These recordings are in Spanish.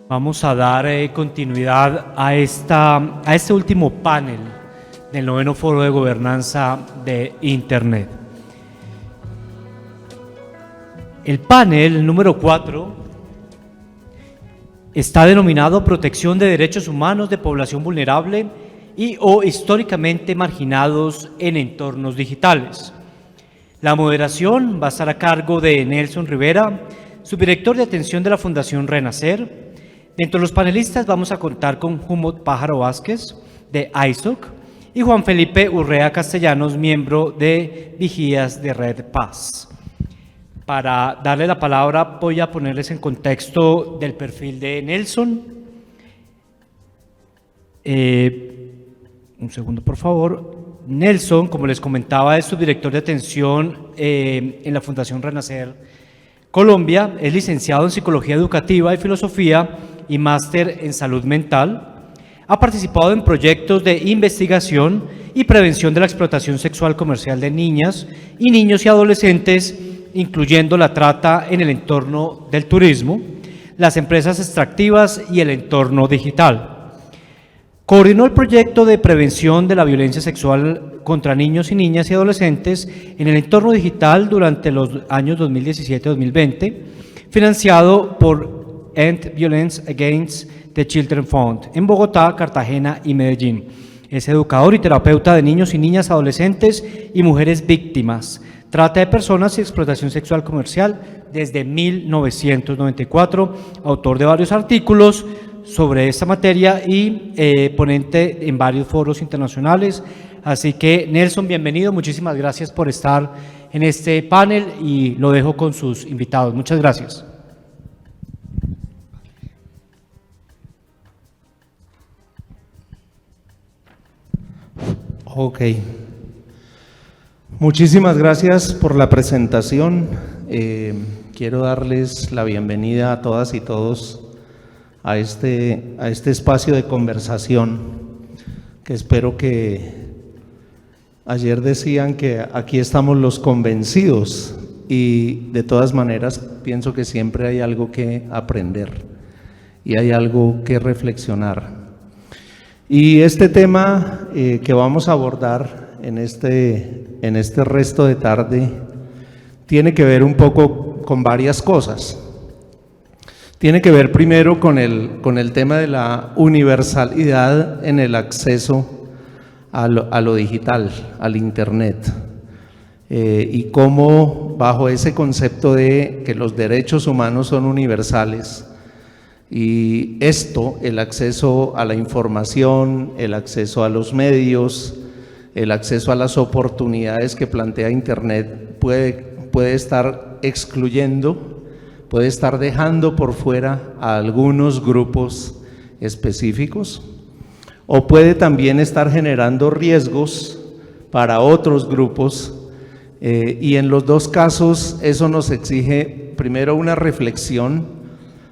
Vamos a dar continuidad a este último panel del 9º Foro de Gobernanza de Internet. El panel número 4 está denominado Protección de Derechos Humanos de Población Vulnerable y o históricamente marginados en entornos digitales. La moderación va a estar a cargo de Nelson Rivera, subdirector de atención de la Fundación Renacer. Dentro de los panelistas vamos a contar con Humud Pájaro Vázquez, de ISOC, y Juan Felipe Urrea Castellanos, miembro de Vigías de Red Paz. Para darle la palabra, voy a ponerles en contexto del perfil de Nelson. Un segundo, por favor. Nelson, como les comentaba, es subdirector de atención en la Fundación Renacer Colombia, es licenciado en Psicología Educativa y Filosofía y máster en Salud Mental. Ha participado en proyectos de investigación y prevención de la explotación sexual comercial de niñas y niños y adolescentes, incluyendo la trata en el entorno del turismo, las empresas extractivas y el entorno digital. Coordinó el proyecto de prevención de la violencia sexual contra niños y niñas y adolescentes en el entorno digital durante los años 2017-2020, financiado por End Violence Against the Children Fund en Bogotá, Cartagena y Medellín. Es educador y terapeuta de niños y niñas, adolescentes y mujeres víctimas, trata de personas y explotación sexual comercial desde 1994, autor de varios artículos sobre esta materia y ponente en varios foros internacionales. Así que, Nelson, bienvenido, muchísimas gracias por estar en este panel y lo dejo con sus invitados. Muchas gracias. Ok. Muchísimas gracias por la presentación. Quiero darles la bienvenida a todas y todos a este espacio de conversación, que espero que ayer decían que aquí estamos los convencidos y de todas maneras pienso que siempre hay algo que aprender y hay algo que reflexionar. Y este tema que vamos a abordar en este resto de tarde tiene que ver un poco con varias cosas. Tiene que ver primero con el tema de la universalidad en el acceso a lo digital, al Internet, y cómo bajo ese concepto de que los derechos humanos son universales, y esto, el acceso a la información, el acceso a los medios, el acceso a las oportunidades que plantea Internet puede estar excluyendo, puede estar dejando por fuera a algunos grupos específicos, o puede también estar generando riesgos para otros grupos, y en los dos casos eso nos exige primero una reflexión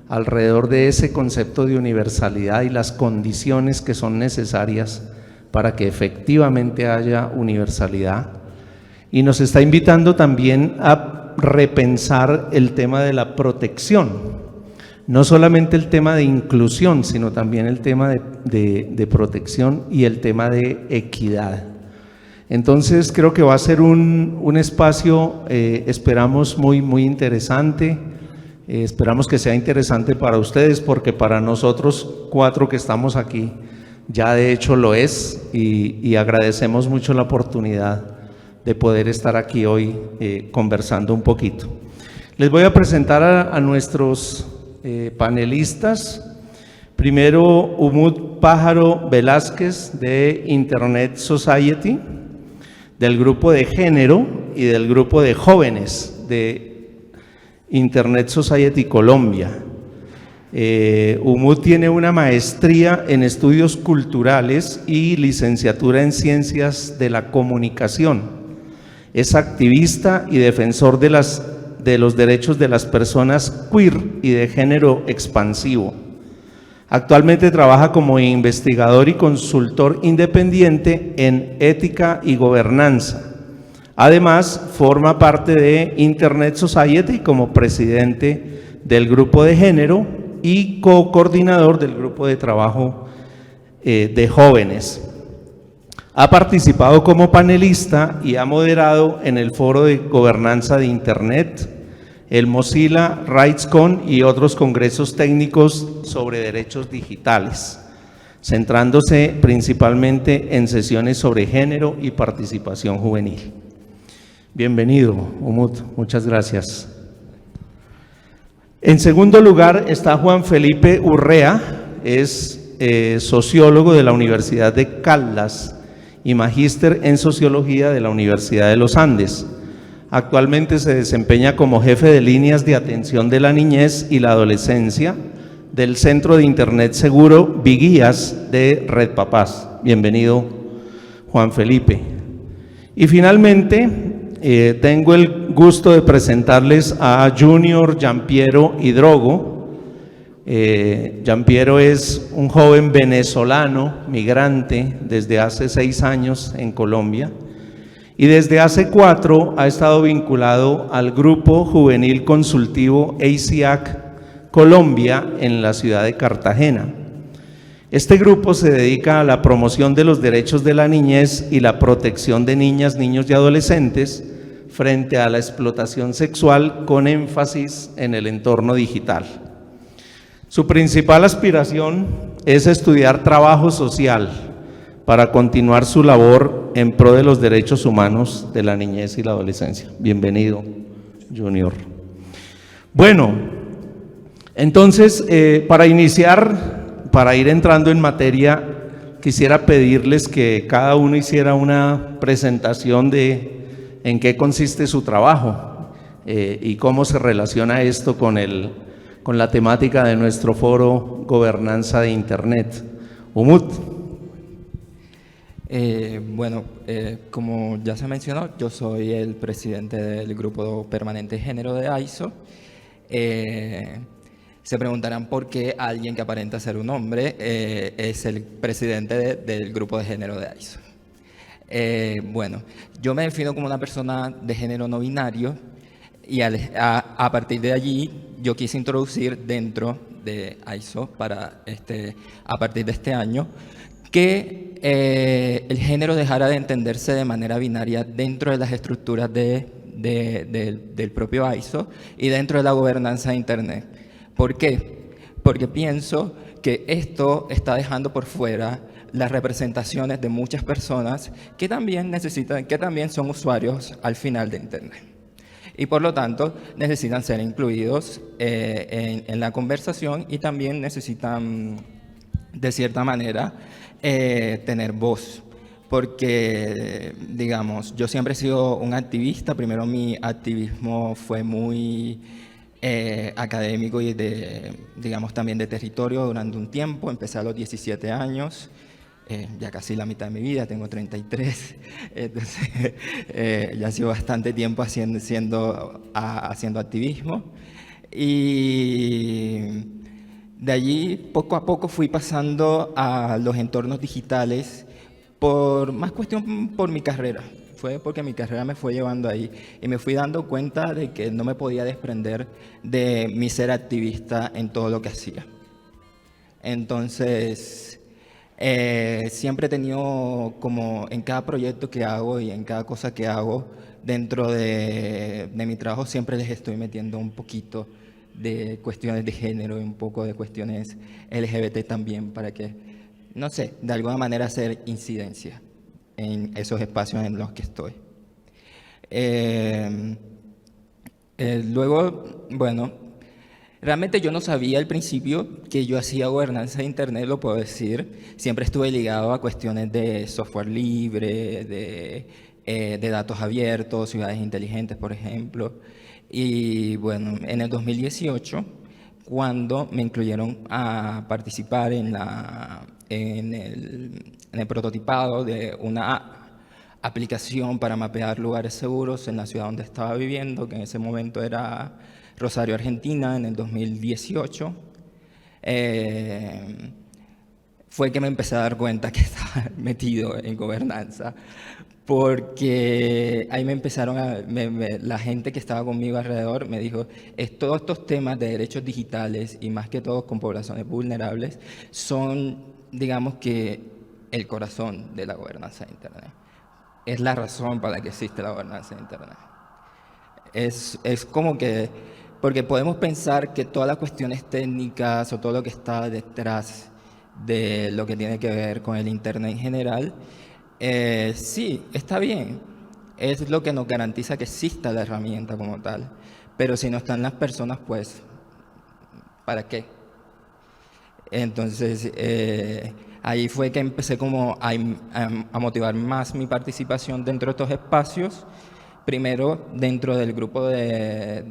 alrededor de ese concepto de universalidad y las condiciones que son necesarias para que efectivamente haya universalidad. Y nos está invitando también a repensar el tema de la protección, no solamente el tema de inclusión, sino también el tema de protección y el tema de equidad. Entonces creo que va a ser un espacio, esperamos muy interesante. Esperamos que sea interesante para ustedes, porque para nosotros cuatro que estamos aquí ya de hecho lo es, y agradecemos mucho la oportunidad de poder estar aquí hoy conversando un poquito. Les voy a presentar a nuestros panelistas. Primero, Humud Pájaro Velázquez de Internet Society, del grupo de género y del grupo de jóvenes de Internet Society Colombia. Humud tiene una maestría en estudios culturales y licenciatura en ciencias de la comunicación. Es activista y defensor de los derechos de las personas queer y de género expansivo. Actualmente trabaja como investigador y consultor independiente en ética y gobernanza. Además, forma parte de Internet Society como presidente del grupo de género y co-coordinador del grupo de trabajo de jóvenes. Ha participado como panelista y ha moderado en el foro de gobernanza de Internet, el Mozilla RightsCon y otros congresos técnicos sobre derechos digitales, centrándose principalmente en sesiones sobre género y participación juvenil. Bienvenido, Umut, muchas gracias. En segundo lugar está Juan Felipe Urrea, es sociólogo de la Universidad de Caldas y magíster en Sociología de la Universidad de los Andes. Actualmente se desempeña como jefe de líneas de atención de la niñez y la adolescencia del Centro de Internet Seguro Viguías de Red Papás. Bienvenido, Juan Felipe. Y finalmente, tengo el gusto de presentarles a Junior Giampiero Hidrogo. Giampiero es un joven venezolano, migrante, desde hace 6 años en Colombia, y desde hace 4 ha estado vinculado al Grupo Juvenil Consultivo ACIAC Colombia en la ciudad de Cartagena. Este grupo se dedica a la promoción de los derechos de la niñez y la protección de niñas, niños y adolescentes frente a la explotación sexual, con énfasis en el entorno digital. Su principal aspiración es estudiar trabajo social para continuar su labor en pro de los derechos humanos de la niñez y la adolescencia. Bienvenido, Junior. Bueno, entonces, para iniciar, para ir entrando en materia, quisiera pedirles que cada uno hiciera una presentación de en qué consiste su trabajo y cómo se relaciona esto con la temática de nuestro foro Gobernanza de Internet. Umut. Como ya se mencionó, yo soy el presidente del Grupo Permanente de Género de AISO. Se preguntarán por qué alguien que aparenta ser un hombre es el presidente del Grupo de Género de AISO. Yo me defino como una persona de género no binario y a partir de allí yo quise introducir dentro de AISO a partir de este año que el género dejara de entenderse de manera binaria dentro de las estructuras del propio AISO y dentro de la gobernanza de Internet. ¿Por qué? Porque pienso que esto está dejando por fuera las representaciones de muchas personas que también son usuarios al final de Internet. Y por lo tanto necesitan ser incluidos en la conversación y también necesitan, de cierta manera, tener voz. Porque, digamos, yo siempre he sido un activista. Primero mi activismo fue muy académico y también de territorio durante un tiempo. Empecé a los 17 años. Ya casi la mitad de mi vida, tengo 33, entonces ya ha sido bastante tiempo haciendo activismo, y de allí poco a poco fui pasando a los entornos digitales más cuestión por mi carrera. Fue porque mi carrera me fue llevando ahí y me fui dando cuenta de que no me podía desprender de mi ser activista en todo lo que hacía. Entonces, siempre he tenido como en cada proyecto que hago y en cada cosa que hago dentro de mi trabajo, siempre les estoy metiendo un poquito de cuestiones de género y un poco de cuestiones LGBT también, para que, no sé, de alguna manera hacer incidencia en esos espacios en los que estoy. Realmente yo no sabía al principio que yo hacía gobernanza de Internet, lo puedo decir. Siempre estuve ligado a cuestiones de software libre, de datos abiertos, ciudades inteligentes, por ejemplo. Y bueno, en el 2018, cuando me incluyeron a participar en el prototipado de una aplicación para mapear lugares seguros en la ciudad donde estaba viviendo, que en ese momento era Rosario, Argentina, en el 2018, fue que me empecé a dar cuenta que estaba metido en gobernanza, porque ahí me empezaron la gente que estaba conmigo alrededor me dijo, todos estos temas de derechos digitales y más que todo con poblaciones vulnerables son, digamos que, el corazón de la gobernanza de Internet. Es la razón para la que existe la gobernanza de Internet. Es como que, porque podemos pensar que todas las cuestiones técnicas o todo lo que está detrás de lo que tiene que ver con el Internet en general, sí, está bien. Es lo que nos garantiza que exista la herramienta como tal. Pero si no están las personas, pues, ¿para qué? Entonces, ahí fue que empecé como a motivar más mi participación dentro de estos espacios. Primero, dentro del grupo dentro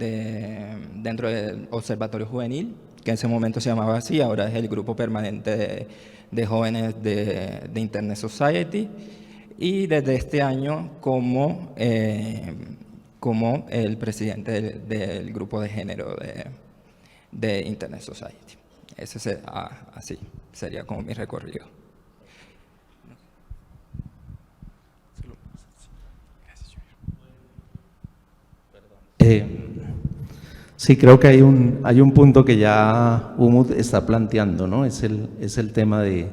del Observatorio Juvenil, que en ese momento se llamaba así, ahora es el grupo permanente de jóvenes de Internet Society, y desde este año como el presidente del grupo de género de Internet Society. Así sería como mi recorrido. Sí, creo que hay un punto que ya Umut está planteando, ¿no? Es el tema de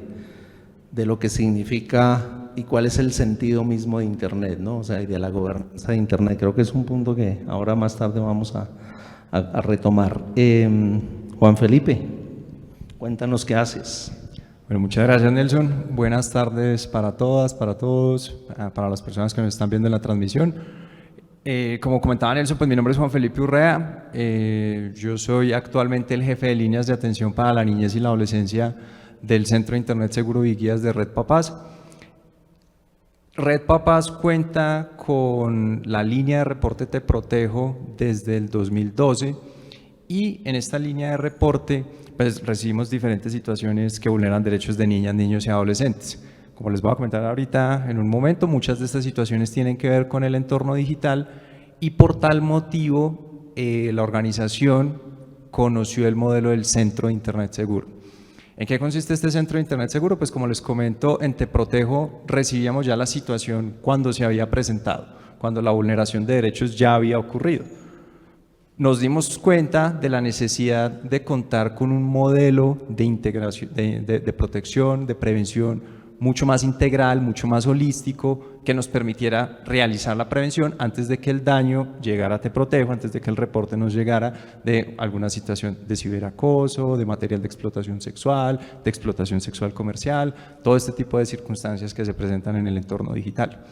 lo que significa y cuál es el sentido mismo de Internet, ¿no? O sea, y de la gobernanza de Internet. Creo que es un punto que ahora más tarde vamos a retomar. Juan Felipe, cuéntanos qué haces. Bueno, muchas gracias, Nelson. Buenas tardes para todas, para todos, para las personas que nos están viendo en la transmisión. Como comentaba Nelson, pues mi nombre es Juan Felipe Urrea. Yo soy actualmente el jefe de líneas de atención para la niñez y la adolescencia del Centro de Internet Seguro y Guías de Red Papás. Red Papás cuenta con la línea de reporte Te Protejo desde el 2012 y en esta línea de reporte pues recibimos diferentes situaciones que vulneran derechos de niñas, niños y adolescentes. Como les voy a comentar ahorita en un momento, muchas de estas situaciones tienen que ver con el entorno digital y por tal motivo la organización conoció el modelo del Centro de Internet Seguro. ¿En qué consiste este Centro de Internet Seguro? Pues como les comento, en Te Protejo recibíamos ya la situación cuando se había presentado, cuando la vulneración de derechos ya había ocurrido. Nos dimos cuenta de la necesidad de contar con un modelo de integración, de protección, de prevención mucho más integral, mucho más holístico, que nos permitiera realizar la prevención antes de que el daño llegara a Te Protejo, antes de que el reporte nos llegara de alguna situación de ciberacoso, de material de explotación sexual comercial, todo este tipo de circunstancias que se presentan en el entorno digital.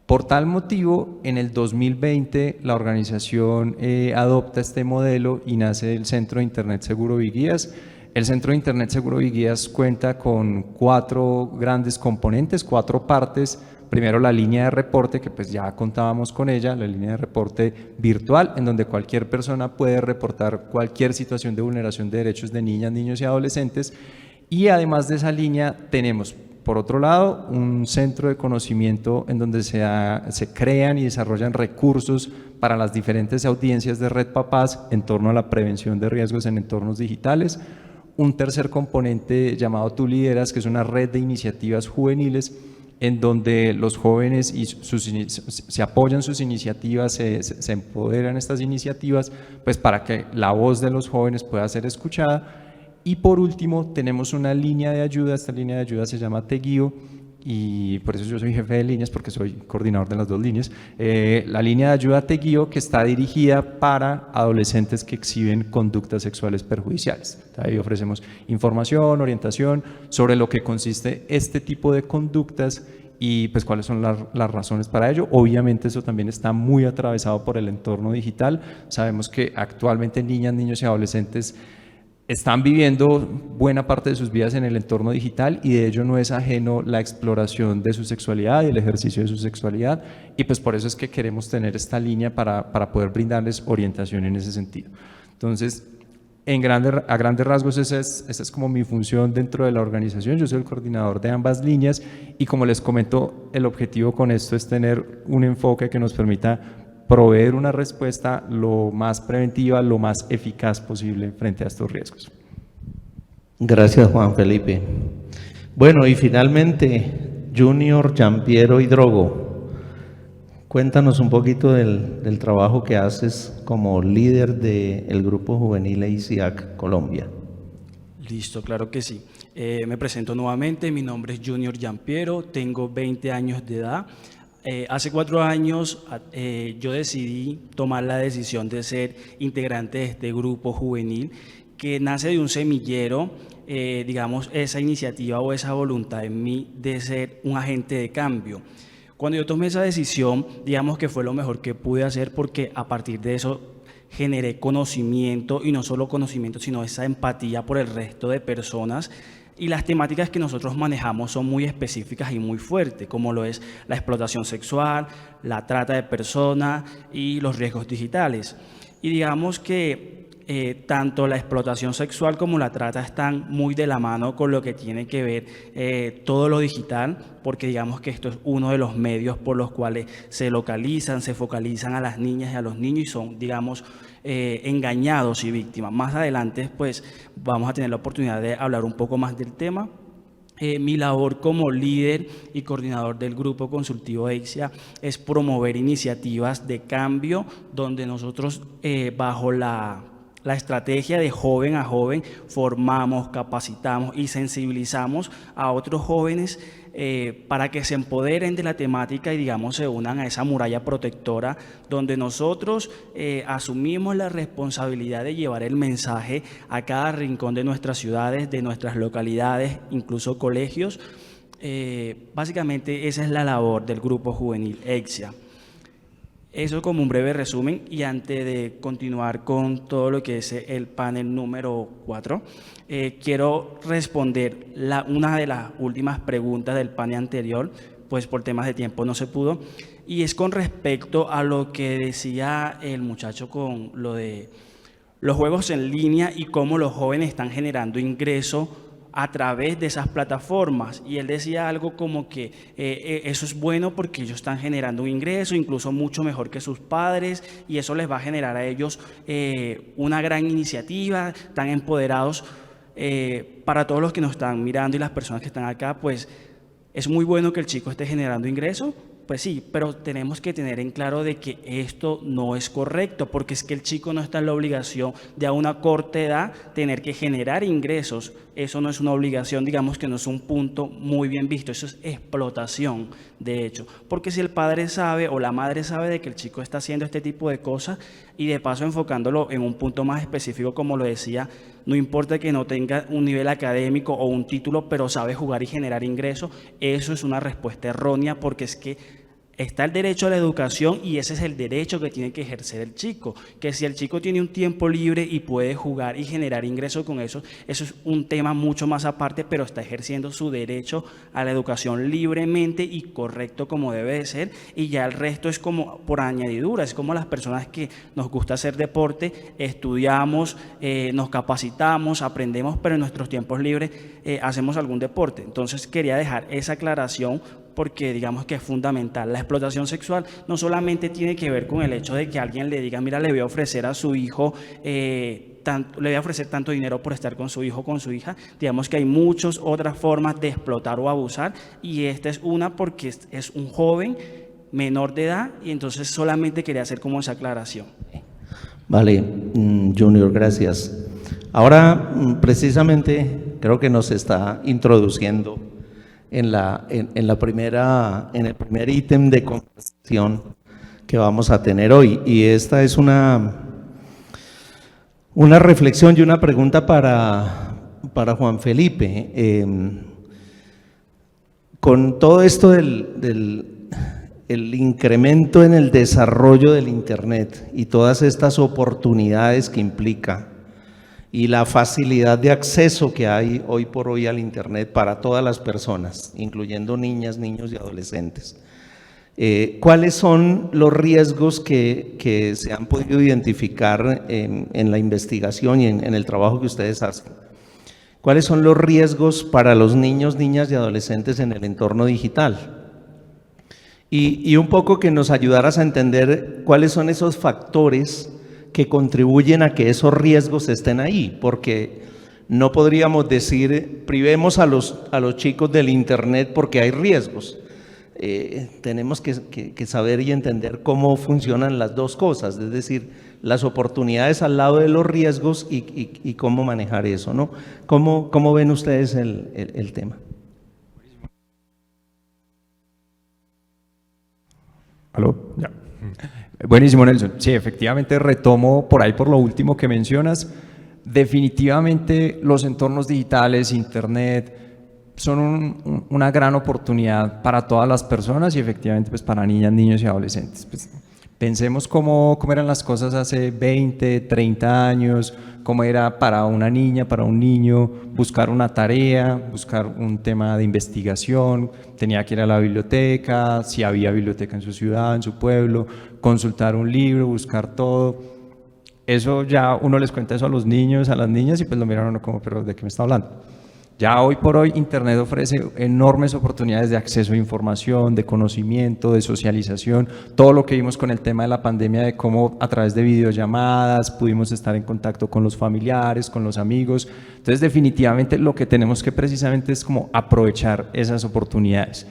Por tal motivo, en el 2020 la organización adopta este modelo y nace el Centro de Internet Seguro y Guías. El Centro de Internet Seguro y Guías cuenta con 4 grandes componentes, 4 partes. Primero, la línea de reporte, que pues ya contábamos con ella, la línea de reporte virtual, en donde cualquier persona puede reportar cualquier situación de vulneración de derechos de niñas, niños y adolescentes. Y además de esa línea tenemos, por otro lado, un centro de conocimiento en donde se crean y desarrollan recursos para las diferentes audiencias de Red Papás en torno a la prevención de riesgos en entornos digitales. Un tercer componente llamado Tú Lideras, que es una red de iniciativas juveniles en donde los jóvenes se apoyan sus iniciativas, se empoderan estas iniciativas, pues para que la voz de los jóvenes pueda ser escuchada. Y por último tenemos una línea de ayuda, esta línea de ayuda se llama Te Guío, y por eso yo soy jefe de líneas, porque soy coordinador de las 2 líneas. La línea de ayuda Te Guío, que está dirigida para adolescentes que exhiben conductas sexuales perjudiciales. Ahí ofrecemos información, orientación sobre lo que consiste este tipo de conductas y pues cuáles son las razones para ello. Obviamente eso también está muy atravesado por el entorno digital. Sabemos que actualmente niñas, niños y adolescentes están viviendo buena parte de sus vidas en el entorno digital y de ello no es ajeno la exploración de su sexualidad y el ejercicio de su sexualidad, y pues por eso es que queremos tener esta línea para poder brindarles orientación en ese sentido. Entonces, a grandes rasgos esa es como mi función dentro de la organización. Yo soy el coordinador de ambas líneas y como les comento, el objetivo con esto es tener un enfoque que nos permita proveer una respuesta lo más preventiva, lo más eficaz posible frente a estos riesgos. Gracias, Juan Felipe. Bueno, y finalmente, Junior Giampiero Hidrogo, Cuéntanos un poquito del trabajo que haces como líder del Grupo Juvenil EICIAC Colombia. Listo, claro que sí. Me presento nuevamente, mi nombre es Junior Giampiero, tengo 20 años de edad. Hace 4 años yo decidí tomar la decisión de ser integrante de este grupo juvenil que nace de un semillero, digamos, esa iniciativa o esa voluntad en mí de ser un agente de cambio. Cuando yo tomé esa decisión, digamos que fue lo mejor que pude hacer porque a partir de eso generé conocimiento y no solo conocimiento, sino esa empatía por el resto de personas. Y las temáticas que nosotros manejamos son muy específicas y muy fuertes, como lo es la explotación sexual, la trata de personas y los riesgos digitales. Y digamos que tanto la explotación sexual como la trata están muy de la mano con lo que tiene que ver todo lo digital, porque digamos que esto es uno de los medios por los cuales se localizan, se focalizan a las niñas y a los niños y son, digamos, engañados y víctimas. Más adelante, pues, vamos a tener la oportunidad de hablar un poco más del tema. Mi labor como líder y coordinador del grupo consultivo EICSIA es promover iniciativas de cambio donde nosotros bajo la estrategia de joven a joven formamos, capacitamos y sensibilizamos a otros jóvenes para que se empoderen de la temática y digamos se unan a esa muralla protectora donde nosotros asumimos la responsabilidad de llevar el mensaje a cada rincón de nuestras ciudades, de nuestras localidades, incluso colegios. Básicamente esa es la labor del grupo juvenil EICSIA. Eso como un breve resumen y antes de continuar con todo lo que es el panel número 4, quiero responder una de las últimas preguntas del panel anterior, pues por temas de tiempo no se pudo, y es con respecto a lo que decía el muchacho con lo de los juegos en línea y cómo los jóvenes están generando ingresos a través de esas plataformas, y él decía algo como que eso es bueno porque ellos están generando un ingreso, incluso mucho mejor que sus padres, y eso les va a generar a ellos una gran iniciativa, están empoderados. Para todos los que nos están mirando y las personas que están acá, pues es muy bueno que el chico esté generando ingresos. Pues sí, pero tenemos que tener en claro de que esto no es correcto, porque es que el chico no está en la obligación de a una corta edad tener que generar ingresos. Eso no es una obligación, digamos que no es un punto muy bien visto, eso es explotación, de hecho. Porque si el padre sabe o la madre sabe de que el chico está haciendo este tipo de cosas y de paso enfocándolo en un punto más específico, como lo decía, no importa que no tenga un nivel académico o un título, pero sabe jugar y generar ingresos, eso es una respuesta errónea porque es que está el derecho a la educación y ese es el derecho que tiene que ejercer el chico, que si el chico tiene un tiempo libre y puede jugar y generar ingresos con eso, eso es un tema mucho más aparte, pero está ejerciendo su derecho a la educación libremente y correcto como debe de ser, y ya el resto es como por añadidura, es como las personas que nos gusta hacer deporte, estudiamos, nos capacitamos, aprendemos, pero en nuestros tiempos libres hacemos algún deporte. Entonces quería dejar esa aclaración porque digamos que es fundamental. La explotación sexual no solamente tiene que ver con el hecho de que alguien le diga, mira, le voy a ofrecer a su hijo, le voy a ofrecer tanto dinero por estar con su hijo o con su hija. Digamos que hay muchas otras formas de explotar o abusar y esta es una porque es un joven menor de edad y entonces solamente quería hacer como esa aclaración. Vale, Junior, gracias. Ahora, precisamente, creo que nos está introduciendo en el primer ítem de conversación que vamos a tener hoy, y esta es una reflexión y una pregunta para Juan Felipe. Con todo esto del incremento en el desarrollo del Internet y todas estas oportunidades que implica y la facilidad de acceso que hay hoy por hoy al Internet para todas las personas, incluyendo niñas, niños y adolescentes. ¿Cuáles son los riesgos que se han podido identificar en la investigación y en el trabajo que ustedes hacen? ¿Cuáles son los riesgos para los niños, niñas y adolescentes en el entorno digital? Y un poco que nos ayudaras a entender cuáles son esos factores que contribuyen a que esos riesgos estén ahí, porque no podríamos decir privemos a los chicos del Internet porque hay riesgos. tenemos que saber y entender cómo funcionan las dos cosas, es decir, las oportunidades al lado de los riesgos y cómo manejar eso, ¿no? ¿Cómo ven ustedes el tema? ¿Aló? Ya. Buenísimo, Nelson. Sí, efectivamente retomo por ahí por lo último que mencionas. Definitivamente los entornos digitales, Internet, son una gran oportunidad para todas las personas y efectivamente pues para niñas, niños y adolescentes. Pues, pensemos cómo eran las cosas hace 20, 30 años, cómo era para una niña, para un niño, buscar una tarea, buscar un tema de investigación, tenía que ir a la biblioteca, si había biblioteca en su ciudad, en su pueblo, consultar un libro, buscar todo. Eso ya uno les cuenta eso a los niños, a las niñas y pues lo miran a uno como, pero ¿de qué me está hablando? Ya hoy por hoy Internet ofrece enormes oportunidades de acceso a información, de conocimiento, de socialización, todo lo que vimos con el tema de la pandemia, de cómo a través de videollamadas pudimos estar en contacto con los familiares, con los amigos. Entonces definitivamente lo que tenemos que precisamente es como aprovechar esas oportunidades.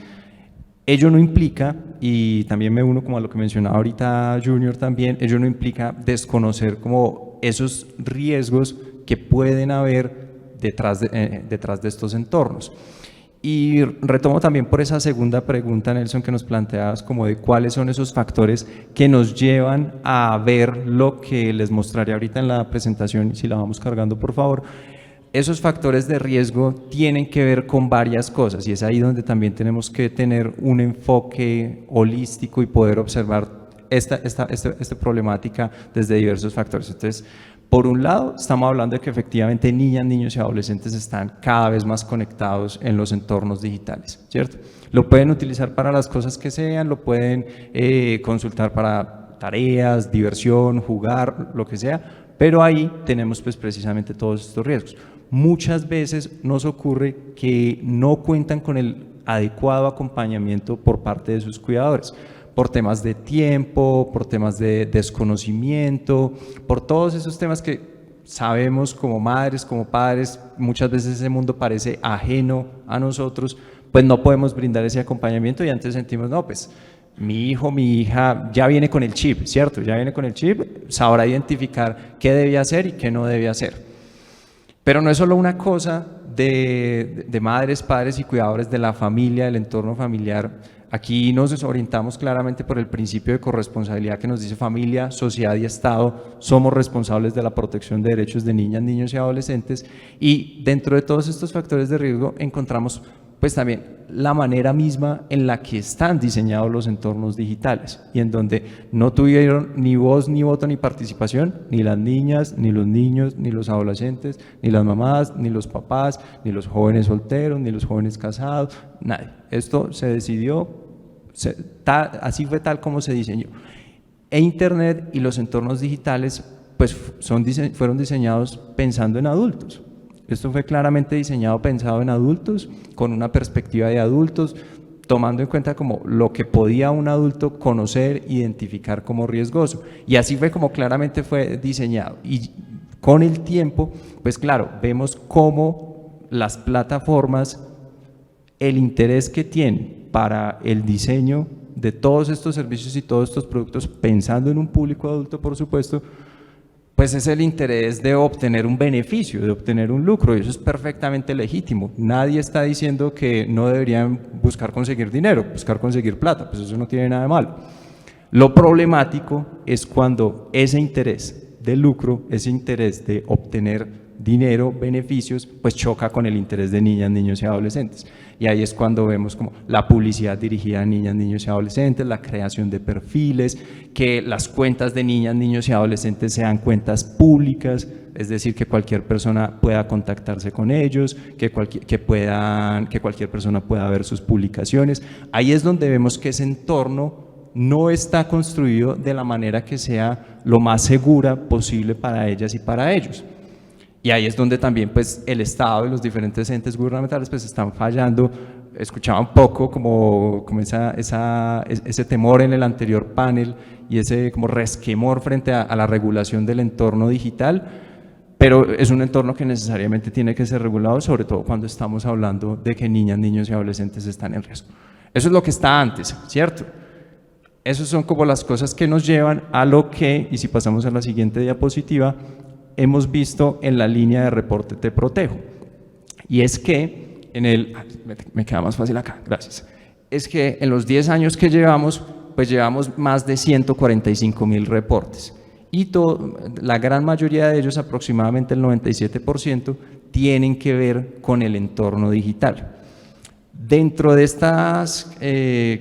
Ello no implica, y también me uno como a lo que mencionaba ahorita Junior también, ello no implica desconocer como esos riesgos que pueden haber detrás de estos entornos. Y retomo también por esa segunda pregunta, Nelson, que nos planteabas como de cuáles son esos factores que nos llevan a ver lo que les mostraré ahorita en la presentación, si la vamos cargando por favor. Esos factores de riesgo tienen que ver con varias cosas y es ahí donde también tenemos que tener un enfoque holístico y poder observar esta problemática desde diversos factores. Entonces, por un lado, estamos hablando de que efectivamente niñas, niños y adolescentes están cada vez más conectados en los entornos digitales, ¿cierto? Lo pueden utilizar para las cosas que sean, lo pueden consultar para tareas, diversión, jugar, lo que sea, pero ahí tenemos pues precisamente todos estos riesgos. Muchas veces nos ocurre que no cuentan con el adecuado acompañamiento por parte de sus cuidadores, por temas de tiempo, por temas de desconocimiento, por todos esos temas que sabemos como madres, como padres, muchas veces ese mundo parece ajeno a nosotros, pues no podemos brindar ese acompañamiento y antes sentimos, no, pues mi hijo, mi hija ya viene con el chip, ¿cierto? Ya viene con el chip, sabrá identificar qué debe hacer y qué no debe hacer. Pero no es solo una cosa de madres, padres y cuidadores de la familia, del entorno familiar. Aquí nos orientamos claramente por el principio de corresponsabilidad que nos dice familia, sociedad y Estado, somos responsables de la protección de derechos de niñas, niños y adolescentes y dentro de todos estos factores de riesgo encontramos pues también la manera misma en la que están diseñados los entornos digitales y en donde no tuvieron ni voz, ni voto, ni participación, ni las niñas, ni los niños, ni los adolescentes, ni las mamás, ni los papás, ni los jóvenes solteros, ni los jóvenes casados, nadie. Esto se decidió, así fue tal como se diseñó. E Internet y los entornos digitales pues fueron diseñados pensando en adultos. Esto fue claramente diseñado, pensado en adultos, con una perspectiva de adultos, tomando en cuenta como lo que podía un adulto conocer, identificar como riesgoso. Y así fue como claramente fue diseñado. Y con el tiempo, pues claro, vemos cómo las plataformas, el interés que tienen para el diseño de todos estos servicios y todos estos productos, pensando en un público adulto, por supuesto, pues es el interés de obtener un beneficio, de obtener un lucro, y eso es perfectamente legítimo. Nadie está diciendo que no deberían buscar conseguir dinero, buscar conseguir plata, pues eso no tiene nada de malo. Lo problemático es cuando ese interés de lucro, ese interés de obtener dinero, beneficios, pues choca con el interés de niñas, niños y adolescentes. Y ahí es cuando vemos como la publicidad dirigida a niñas, niños y adolescentes, la creación de perfiles, que las cuentas de niñas, niños y adolescentes sean cuentas públicas, es decir, que cualquier persona pueda contactarse con ellos, que cualquier persona pueda ver sus publicaciones. Ahí es donde vemos que ese entorno no está construido de la manera que sea lo más segura posible para ellas y para ellos. Y ahí es donde también pues, el Estado y los diferentes entes gubernamentales pues, están fallando. Escuchaba un poco como ese temor en el anterior panel y ese como resquemor frente a la regulación del entorno digital, pero es un entorno que necesariamente tiene que ser regulado, sobre todo cuando estamos hablando de que niñas, niños y adolescentes están en riesgo. Eso es lo que está antes, ¿cierto? Esas son como las cosas que nos llevan a lo que, y si pasamos a la siguiente diapositiva, hemos visto en la línea de reporte Te Protejo. Y es que me queda más fácil acá, gracias. Es que en los 10 años que llevamos, pues llevamos más de 145.000 reportes. Y la gran mayoría de ellos, aproximadamente el 97%, tienen que ver con el entorno digital. Dentro de estas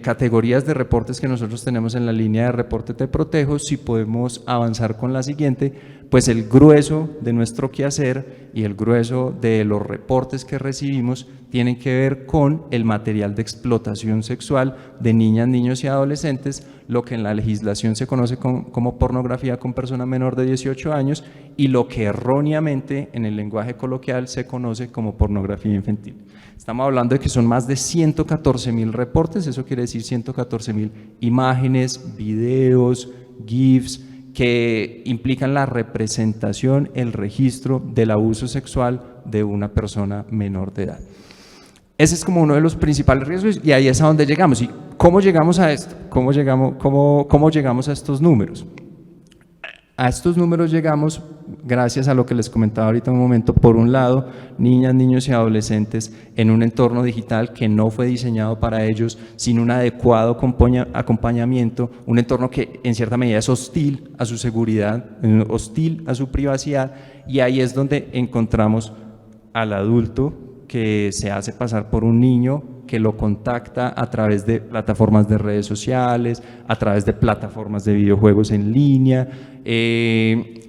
categorías de reportes que nosotros tenemos en la línea de reporte Te Protejo, si podemos avanzar con la siguiente, pues el grueso de nuestro quehacer y el grueso de los reportes que recibimos tienen que ver con el material de explotación sexual de niñas, niños y adolescentes, lo que en la legislación se conoce como pornografía con persona menor de 18 años y lo que erróneamente en el lenguaje coloquial se conoce como pornografía infantil. Estamos hablando de que son más de 114.000 reportes, eso quiere decir 114.000 imágenes, videos, GIFs, que implican la representación, el registro del abuso sexual de una persona menor de edad. Ese es como uno de los principales riesgos y ahí es a donde llegamos. ¿Y cómo llegamos a esto? ¿Cómo llegamos a estos números? A estos números llegamos gracias a lo que les comentaba ahorita un momento. Por un lado, niñas, niños y adolescentes en un entorno digital que no fue diseñado para ellos, sin un adecuado acompañamiento, un entorno que en cierta medida es hostil a su seguridad, hostil a su privacidad, y ahí es donde encontramos al adulto que se hace pasar por un niño, que lo contacta a través de plataformas de redes sociales, a través de plataformas de videojuegos en línea,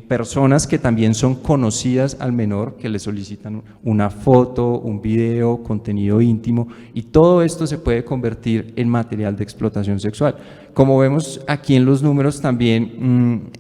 personas que también son conocidas al menor, que le solicitan una foto, un video, contenido íntimo, y todo esto se puede convertir en material de explotación sexual. Como vemos aquí en los números también,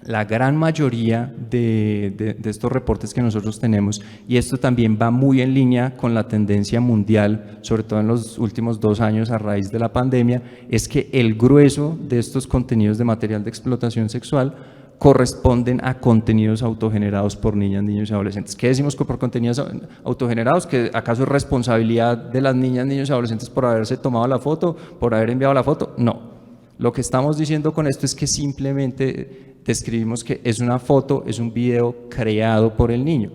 la gran mayoría de estos reportes que nosotros tenemos, y esto también va muy en línea con la tendencia mundial, sobre todo en los últimos 2 años a raíz de la pandemia, es que el grueso de estos contenidos de material de explotación sexual corresponden a contenidos autogenerados por niñas, niños y adolescentes. ¿Qué decimos por contenidos autogenerados? ¿Que acaso es responsabilidad de las niñas, niños y adolescentes por haberse tomado la foto, por haber enviado la foto? No. Lo que estamos diciendo con esto es que simplemente describimos que es una foto, es un video creado por el niño,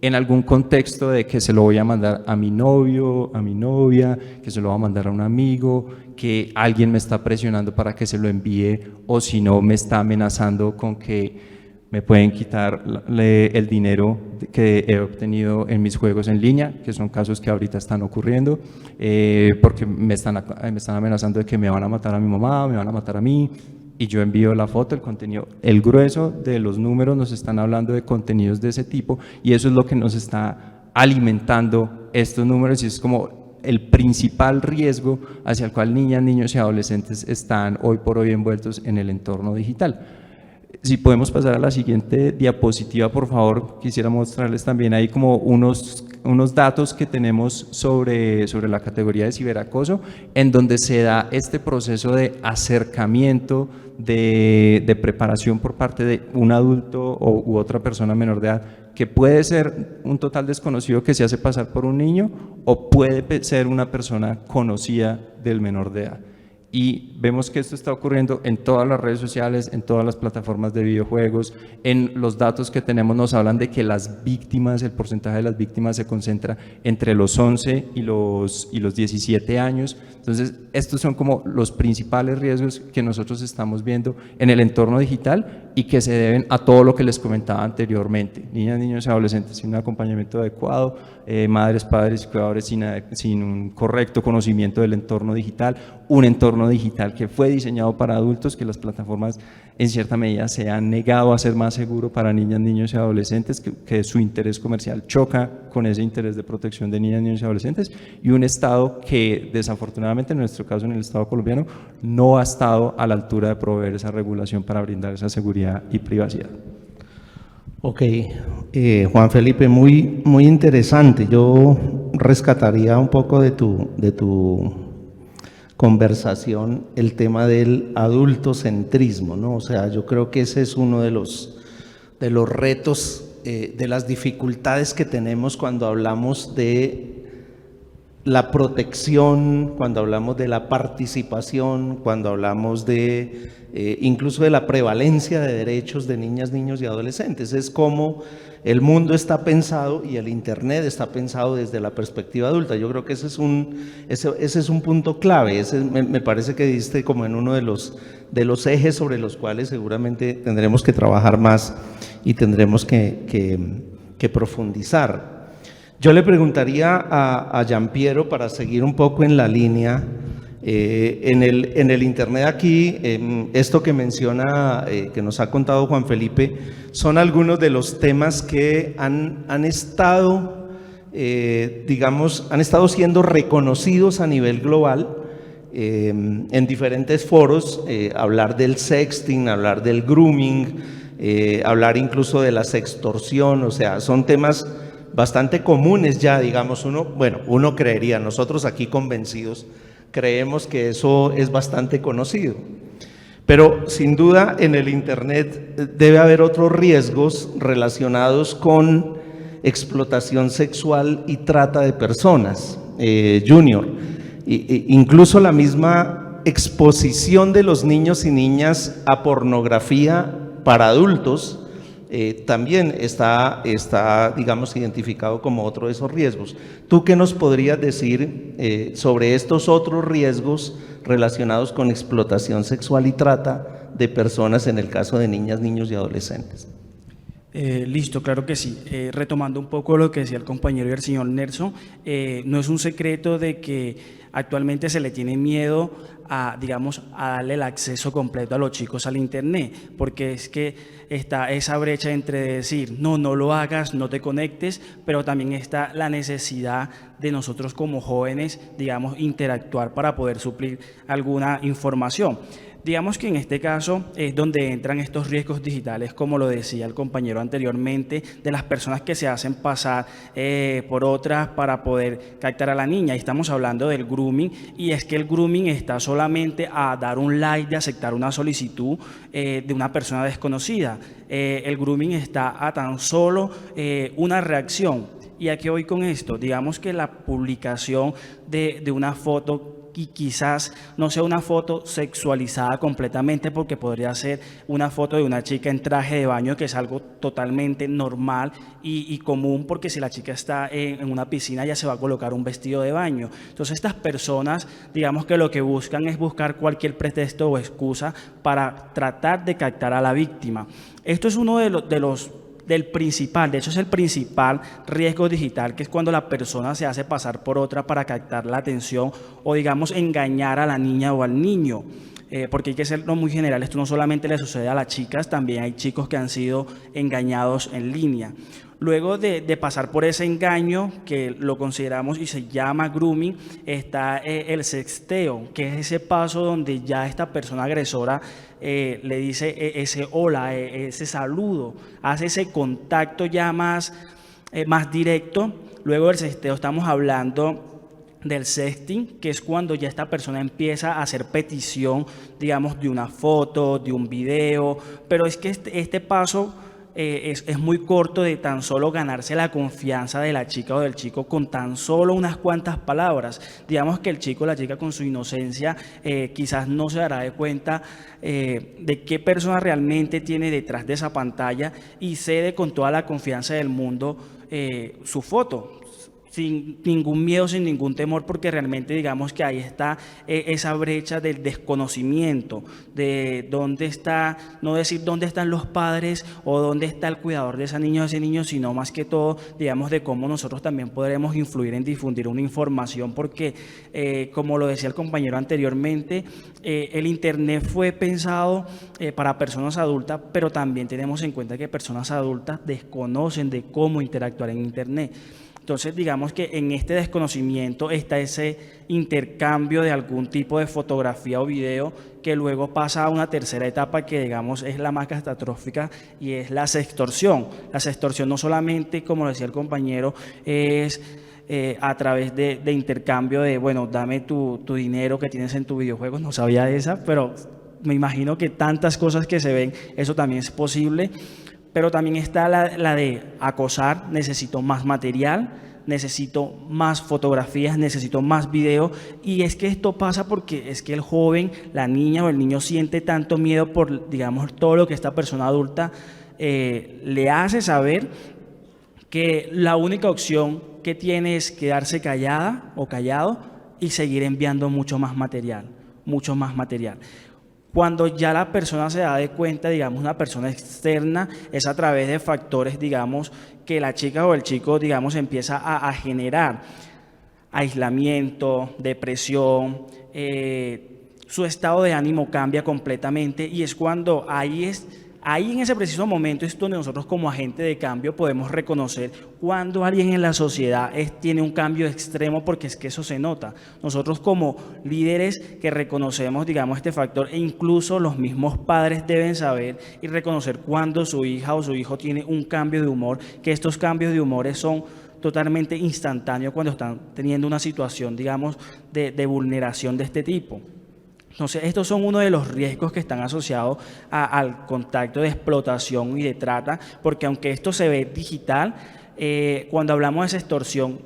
en algún contexto de que se lo voy a mandar a mi novio, a mi novia, que se lo voy a mandar a un amigo, que alguien me está presionando para que se lo envíe, o si no me está amenazando con que me pueden quitar el dinero que he obtenido en mis juegos en línea, que son casos que ahorita están ocurriendo, porque me están amenazando de que me van a matar a mi mamá, me van a matar a mí, y yo envío la foto, el contenido. El grueso de los números nos están hablando de contenidos de ese tipo, y eso es lo que nos está alimentando estos números, y es como el principal riesgo hacia el cual niñas, niños y adolescentes están hoy por hoy envueltos en el entorno digital. Si podemos pasar a la siguiente diapositiva, por favor, quisiera mostrarles también ahí como unos datos que tenemos sobre la categoría de ciberacoso, en donde se da este proceso de acercamiento, de preparación por parte de un adulto u otra persona menor de edad, que puede ser un total desconocido que se hace pasar por un niño, o puede ser una persona conocida del menor de edad. Y vemos que esto está ocurriendo en todas las redes sociales, en todas las plataformas de videojuegos. En los datos que tenemos nos hablan de que las víctimas, el porcentaje de las víctimas se concentra entre los 11 y los 17 años. Entonces, estos son como los principales riesgos que nosotros estamos viendo en el entorno digital y que se deben a todo lo que les comentaba anteriormente. Niñas, niños y adolescentes sin un acompañamiento adecuado, madres, padres y cuidadores sin un correcto conocimiento del entorno digital, un entorno digital que fue diseñado para adultos, que las plataformas en cierta medida se han negado a ser más seguro para niñas, niños y adolescentes, que su interés comercial choca con ese interés de protección de niñas, niños y adolescentes, y un Estado que desafortunadamente en nuestro caso en el Estado colombiano no ha estado a la altura de proveer esa regulación para brindar esa seguridad y privacidad. Ok, Juan Felipe, muy interesante. Yo rescataría un poco de tu conversación el tema del adultocentrismo, ¿no? O sea, yo creo que ese es uno de los retos, de las dificultades que tenemos cuando hablamos de la protección, cuando hablamos de la participación, cuando hablamos de incluso de la prevalencia de derechos de niñas, niños y adolescentes. Es como el mundo está pensado y el Internet está pensado desde la perspectiva adulta. Yo creo que ese es un punto clave. Me parece que diste como en uno de los ejes sobre los cuales seguramente tendremos que trabajar más y tendremos que profundizar. Yo le preguntaría a Gianpiero, para seguir un poco en la línea, en el Internet aquí, esto que menciona, que nos ha contado Juan Felipe, son algunos de los temas que han estado, digamos, han estado siendo reconocidos a nivel global en diferentes foros, hablar del sexting, hablar del grooming, hablar incluso de la sextorsión, o sea, son temas bastante comunes ya, digamos, uno creería, nosotros aquí convencidos, creemos que eso es bastante conocido. Pero sin duda en el Internet debe haber otros riesgos relacionados con explotación sexual y trata de personas, Junior. Incluso la misma exposición de los niños y niñas a pornografía para adultos también está, digamos, identificado como otro de esos riesgos. ¿Tú qué nos podrías decir sobre estos otros riesgos relacionados con explotación sexual y trata de personas en el caso de niñas, niños y adolescentes? Listo, claro que sí. Retomando un poco lo que decía el compañero y el señor Nelson, no es un secreto de que actualmente se le tiene miedo a, digamos, a darle el acceso completo a los chicos al Internet, porque es que está esa brecha entre decir, no lo hagas, no te conectes, pero también está la necesidad de nosotros como jóvenes, digamos, interactuar para poder suplir alguna información. Digamos que en este caso es donde entran estos riesgos digitales, como lo decía el compañero anteriormente, de las personas que se hacen pasar por otras para poder captar a la niña. Y estamos hablando del grooming, y es que el grooming está solamente a dar un like, de aceptar una solicitud de una persona desconocida. El grooming está a tan solo una reacción. ¿Y a qué voy con esto? Digamos que la publicación de una foto, y quizás no sea una foto sexualizada completamente, porque podría ser una foto de una chica en traje de baño, que es algo totalmente normal y común, porque si la chica está en una piscina ya se va a colocar un vestido de baño. Entonces estas personas, digamos que lo que buscan es buscar cualquier pretexto o excusa para tratar de captar a la víctima. Esto es uno del principal, de hecho es el principal riesgo digital, que es cuando la persona se hace pasar por otra para captar la atención o, digamos, engañar a la niña o al niño. Porque hay que serlo muy general, esto no solamente le sucede a las chicas, también hay chicos que han sido engañados en línea. Luego de pasar por ese engaño, que lo consideramos y se llama grooming, está el sexteo, que es ese paso donde ya esta persona agresora le dice ese hola, ese saludo, hace ese contacto ya más directo. Luego del sexteo estamos hablando del sexting, que es cuando ya esta persona empieza a hacer petición, digamos, de una foto, de un video, pero es que este paso es muy corto, de tan solo ganarse la confianza de la chica o del chico con tan solo unas cuantas palabras. Digamos que el chico o la chica, con su inocencia, quizás no se dará de cuenta de qué persona realmente tiene detrás de esa pantalla, y cede con toda la confianza del mundo su foto, sin ningún miedo, sin ningún temor, porque realmente digamos que ahí está esa brecha del desconocimiento, de dónde está, no decir dónde están los padres o dónde está el cuidador de esa niña o ese niño, sino más que todo, digamos, de cómo nosotros también podremos influir en difundir una información, porque como lo decía el compañero anteriormente, el Internet fue pensado para personas adultas, pero también tenemos en cuenta que personas adultas desconocen de cómo interactuar en Internet. Entonces, digamos que en este desconocimiento está ese intercambio de algún tipo de fotografía o video, que luego pasa a una tercera etapa, que digamos es la más catastrófica, y es la sextorsión. La sextorsión no solamente, como decía el compañero, es a través de intercambio de, bueno, dame tu dinero que tienes en tu videojuego. No sabía de esa, pero me imagino que tantas cosas que se ven, eso también es posible. Pero también está la de acosar, necesito más material, necesito más fotografías, necesito más video, y es que esto pasa porque es que el joven, la niña o el niño siente tanto miedo por, digamos, todo lo que esta persona adulta le hace saber, que la única opción que tiene es quedarse callada o callado y seguir enviando mucho más material, mucho más material. Cuando ya la persona se da de cuenta, digamos, una persona externa, es a través de factores, digamos, que la chica o el chico, digamos, empieza a generar aislamiento, depresión, su estado de ánimo cambia completamente, y es cuando ahí en ese preciso momento es donde nosotros como agente de cambio podemos reconocer cuando alguien en la sociedad tiene un cambio extremo, porque es que eso se nota. Nosotros como líderes que reconocemos, digamos, este factor, e incluso los mismos padres deben saber y reconocer cuando su hija o su hijo tiene un cambio de humor, que estos cambios de humores son totalmente instantáneos cuando están teniendo una situación, digamos, de vulneración de este tipo. Entonces, estos son uno de los riesgos que están asociados al contacto de explotación y de trata, porque aunque esto se ve digital, cuando hablamos de esa extorsión,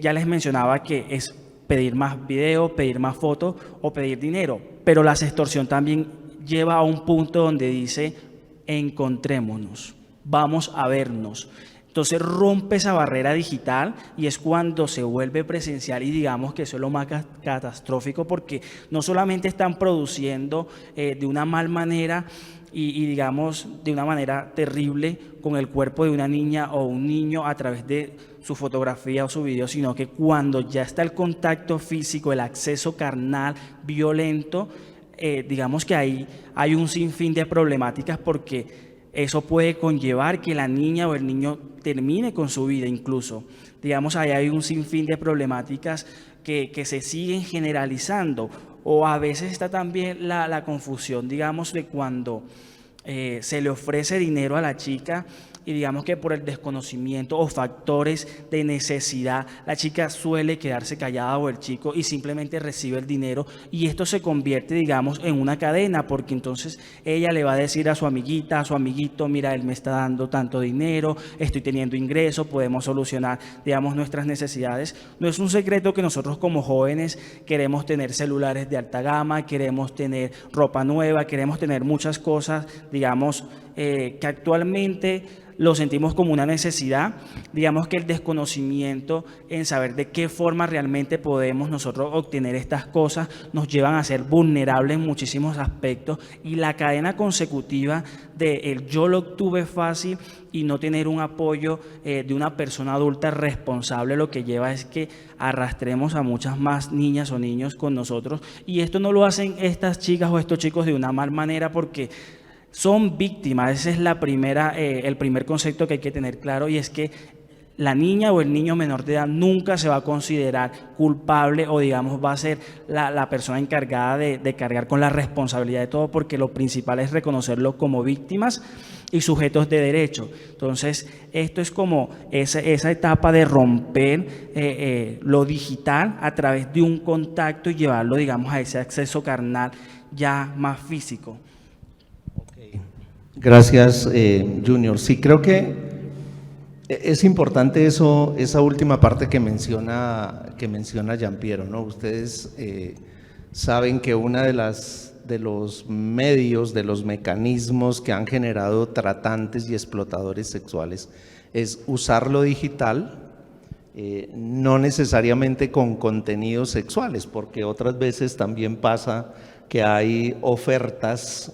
ya les mencionaba que es pedir más video, pedir más fotos o pedir dinero, pero la extorsión también lleva a un punto donde dice: encontrémonos, vamos a vernos. Entonces rompe esa barrera digital, y es cuando se vuelve presencial, y digamos que eso es lo más catastrófico, porque no solamente están produciendo de una mal manera y digamos de una manera terrible con el cuerpo de una niña o un niño a través de su fotografía o su video, sino que cuando ya está el contacto físico, el acceso carnal violento, digamos que ahí hay un sinfín de problemáticas, porque eso puede conllevar que la niña o el niño termine con su vida incluso. Digamos, ahí hay un sinfín de problemáticas que se siguen generalizando, o a veces está también la confusión, digamos, de cuando se le ofrece dinero a la chica, y digamos que por el desconocimiento o factores de necesidad, la chica suele quedarse callada o el chico, y simplemente recibe el dinero, y esto se convierte, digamos, en una cadena, porque entonces ella le va a decir a su amiguita, a su amiguito: mira, él me está dando tanto dinero, estoy teniendo ingresos, podemos solucionar, digamos, nuestras necesidades. No es un secreto que nosotros como jóvenes queremos tener celulares de alta gama, queremos tener ropa nueva, queremos tener muchas cosas, digamos, que actualmente lo sentimos como una necesidad. Digamos que el desconocimiento en saber de qué forma realmente podemos nosotros obtener estas cosas nos llevan a ser vulnerables en muchísimos aspectos, y la cadena consecutiva de el yo lo obtuve fácil y no tener un apoyo de una persona adulta responsable, lo que lleva es que arrastremos a muchas más niñas o niños con nosotros, y esto no lo hacen estas chicas o estos chicos de una mal manera, porque son víctimas. Ese es el primer concepto que hay que tener claro, y es que la niña o el niño menor de edad nunca se va a considerar culpable, o digamos va a ser la persona encargada de cargar con la responsabilidad de todo, porque lo principal es reconocerlo como víctimas y sujetos de derecho. Entonces, esto es como esa etapa de romper lo digital a través de un contacto y llevarlo, digamos, a ese acceso carnal ya más físico. Gracias, Junior. Sí, creo que es importante esa última parte que menciona Giampiero, ¿no? Ustedes saben que una de los medios, de los mecanismos que han generado tratantes y explotadores sexuales es usar lo digital, no necesariamente con contenidos sexuales, porque otras veces también pasa que hay ofertas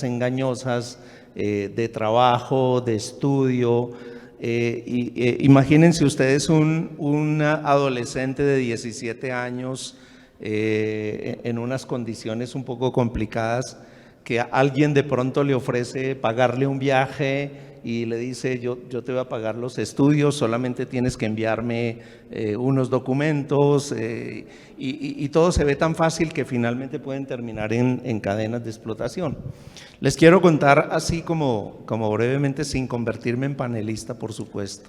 engañosas de trabajo, de estudio. Imagínense ustedes un adolescente de 17 años en unas condiciones un poco complicadas, que alguien de pronto le ofrece pagarle un viaje y le dice: yo te voy a pagar los estudios, solamente tienes que enviarme unos documentos, y todo se ve tan fácil que finalmente pueden terminar en cadenas de explotación. Les quiero contar así como brevemente, sin convertirme en panelista, por supuesto,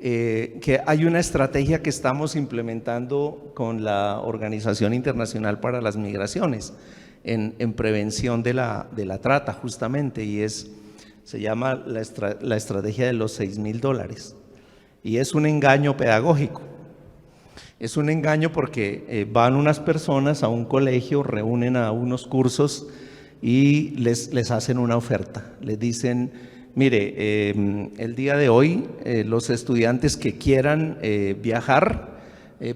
que hay una estrategia que estamos implementando con la Organización Internacional para las Migraciones en prevención de la trata, justamente, y se llama la estrategia de los $6,000. y es un engaño pedagógico. Es un engaño porque van unas personas a un colegio, reúnen a unos cursos y les hacen una oferta. Les dicen, mire, el día de hoy los estudiantes que quieran viajar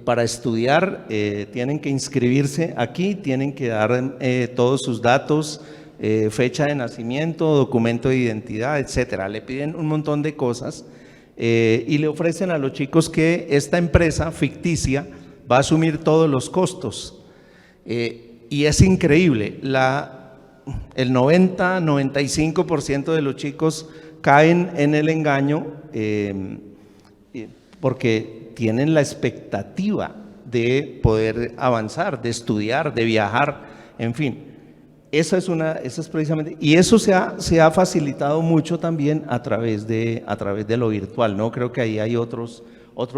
para estudiar tienen que inscribirse aquí, tienen que dar todos sus datos, fecha de nacimiento, documento de identidad, etcétera. Le piden un montón de cosas. Y le ofrecen a los chicos que esta empresa ficticia va a asumir todos los costos. Y es increíble, el 90-95% de los chicos caen en el engaño porque tienen la expectativa de poder avanzar, de estudiar, de viajar, en fin. Eso es precisamente, y eso se ha facilitado mucho también a través de lo virtual, ¿no? Creo que ahí hay otros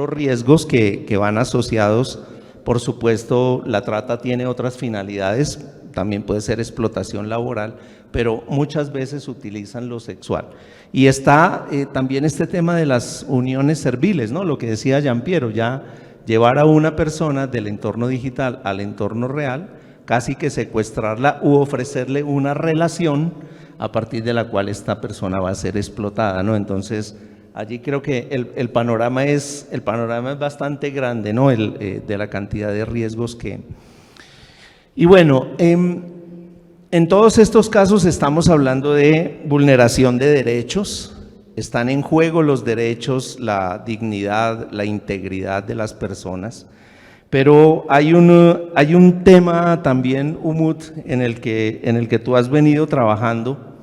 riesgos que van asociados. Por supuesto, la trata tiene otras finalidades, también puede ser explotación laboral, pero muchas veces utilizan lo sexual. Y está también este tema de las uniones serviles, ¿no? Lo que decía Gianpiero, ya llevar a una persona del entorno digital al entorno real, casi que secuestrarla u ofrecerle una relación a partir de la cual esta persona va a ser explotada, ¿no? Entonces, allí creo que el panorama es bastante grande, ¿no? De la cantidad de riesgos que… Y bueno, en todos estos casos estamos hablando de vulneración de derechos, están en juego los derechos, la dignidad, la integridad de las personas. Pero hay un tema también, Umut, en el que tú has venido trabajando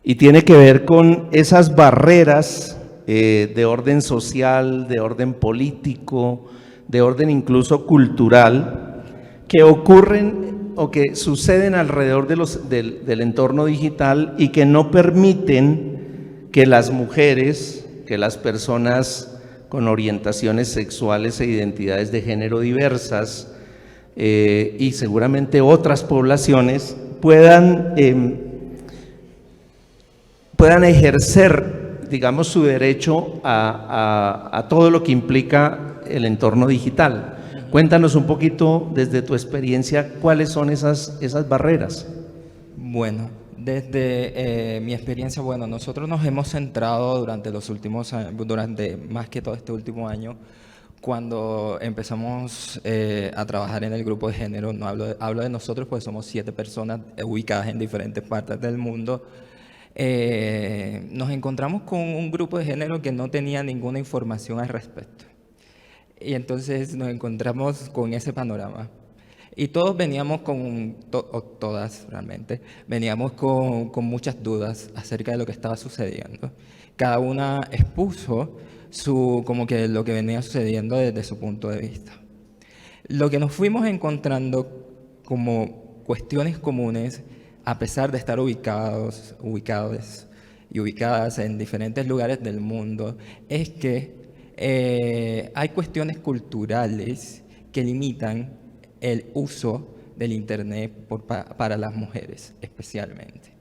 y tiene que ver con esas barreras de orden social, de orden político, de orden incluso cultural, que ocurren o que suceden alrededor del entorno digital y que no permiten que las mujeres, que las personas con orientaciones sexuales e identidades de género diversas y seguramente otras poblaciones puedan ejercer, digamos, su derecho a todo lo que implica el entorno digital. Cuéntanos un poquito desde tu experiencia cuáles son esas barreras. Bueno, desde mi experiencia, bueno, nosotros nos hemos centrado durante los últimos años, durante más que todo este último año, cuando empezamos a trabajar en el grupo de género. No hablo de nosotros, pues somos 7 personas ubicadas en diferentes partes del mundo. Nos encontramos con un grupo de género que no tenía ninguna información al respecto. Y entonces nos encontramos con ese panorama. Y todos veníamos todas realmente, veníamos con muchas dudas acerca de lo que estaba sucediendo. Cada una expuso como que lo que venía sucediendo desde su punto de vista. Lo que nos fuimos encontrando como cuestiones comunes, a pesar de estar ubicados y ubicadas en diferentes lugares del mundo, es que hay cuestiones culturales que limitan el uso del Internet para las mujeres especialmente.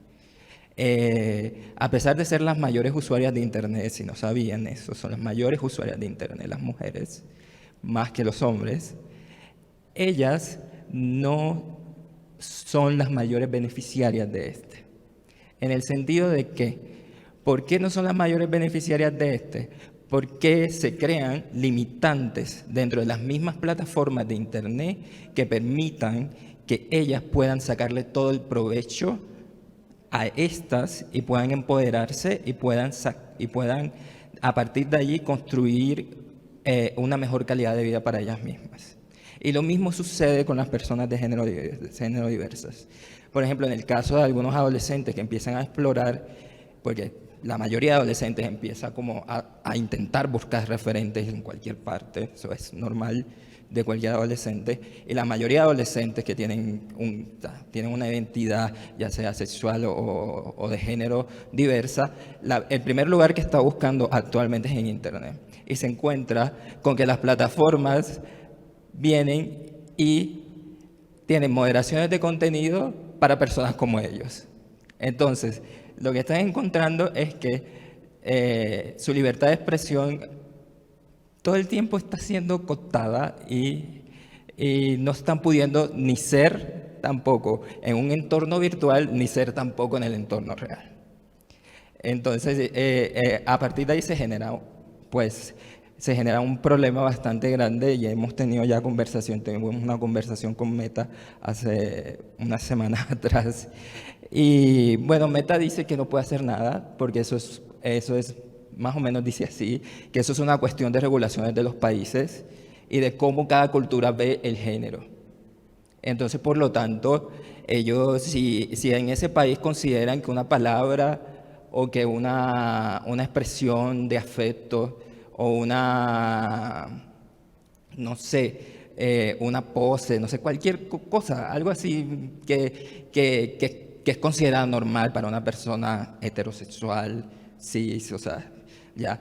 A pesar de ser las mayores usuarias de Internet, si no sabían eso, son las mayores usuarias de Internet las mujeres, más que los hombres, ellas no son las mayores beneficiarias de este. En el sentido de que, ¿por qué no son las mayores beneficiarias de este? Porque se crean limitantes dentro de las mismas plataformas de Internet que permitan que ellas puedan sacarle todo el provecho a estas y puedan empoderarse y puedan a partir de allí construir una mejor calidad de vida para ellas mismas. Y lo mismo sucede con las personas de género diversas. Por ejemplo, en el caso de algunos adolescentes que empiezan a explorar, porque la mayoría de adolescentes empieza como a intentar buscar referentes en cualquier parte, eso es normal de cualquier adolescente, y la mayoría de adolescentes que tienen una identidad, ya sea sexual o de género diversa, el primer lugar que está buscando actualmente es en Internet, y se encuentra con que las plataformas vienen y tienen moderaciones de contenido para personas como ellos. Entonces, lo que están encontrando es que su libertad de expresión todo el tiempo está siendo cooptada y no están pudiendo ni ser tampoco en un entorno virtual, ni ser tampoco en el entorno real. Entonces, a partir de ahí se genera un problema bastante grande y hemos tenido ya tuvimos una conversación con Meta hace unas semanas atrás. Y bueno, Meta dice que no puede hacer nada porque eso es más o menos dice así, que eso es una cuestión de regulaciones de los países y de cómo cada cultura ve el género. Entonces, por lo tanto, ellos, si en ese país consideran que una palabra o que una expresión de afecto o no sé, una pose, no sé, cualquier cosa, algo así que es considerado normal para una persona heterosexual, cis, o sea, ya.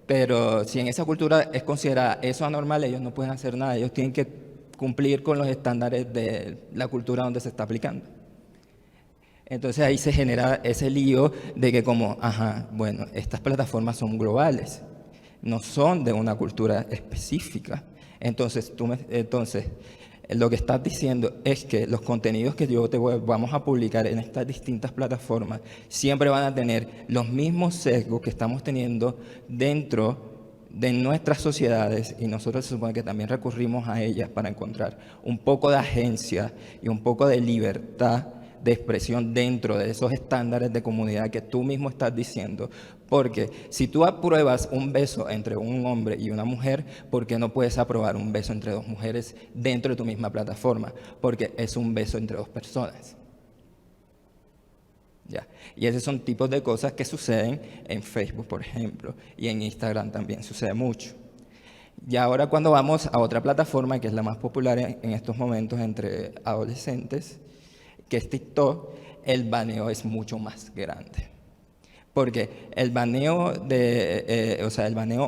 Pero si en esa cultura es considerada eso anormal, ellos no pueden hacer nada, ellos tienen que cumplir con los estándares de la cultura donde se está aplicando. Entonces ahí se genera ese lío de que como, bueno, estas plataformas son globales, no son de una cultura específica. Entonces, lo que estás diciendo es que los contenidos que vamos a publicar en estas distintas plataformas siempre van a tener los mismos sesgos que estamos teniendo dentro de nuestras sociedades y nosotros se supone que también recurrimos a ellas para encontrar un poco de agencia y un poco de libertad de expresión dentro de esos estándares de comunidad que tú mismo estás diciendo. Porque si tú apruebas un beso entre un hombre y una mujer, ¿por qué no puedes aprobar un beso entre dos mujeres dentro de tu misma plataforma? Porque es un beso entre dos personas. ¿Ya? Y esos son tipos de cosas que suceden en Facebook, por ejemplo, y en Instagram también sucede mucho. Y ahora cuando vamos a otra plataforma, que es la más popular en estos momentos entre adolescentes, que es TikTok, el baneo es mucho más grande. Porque el baneo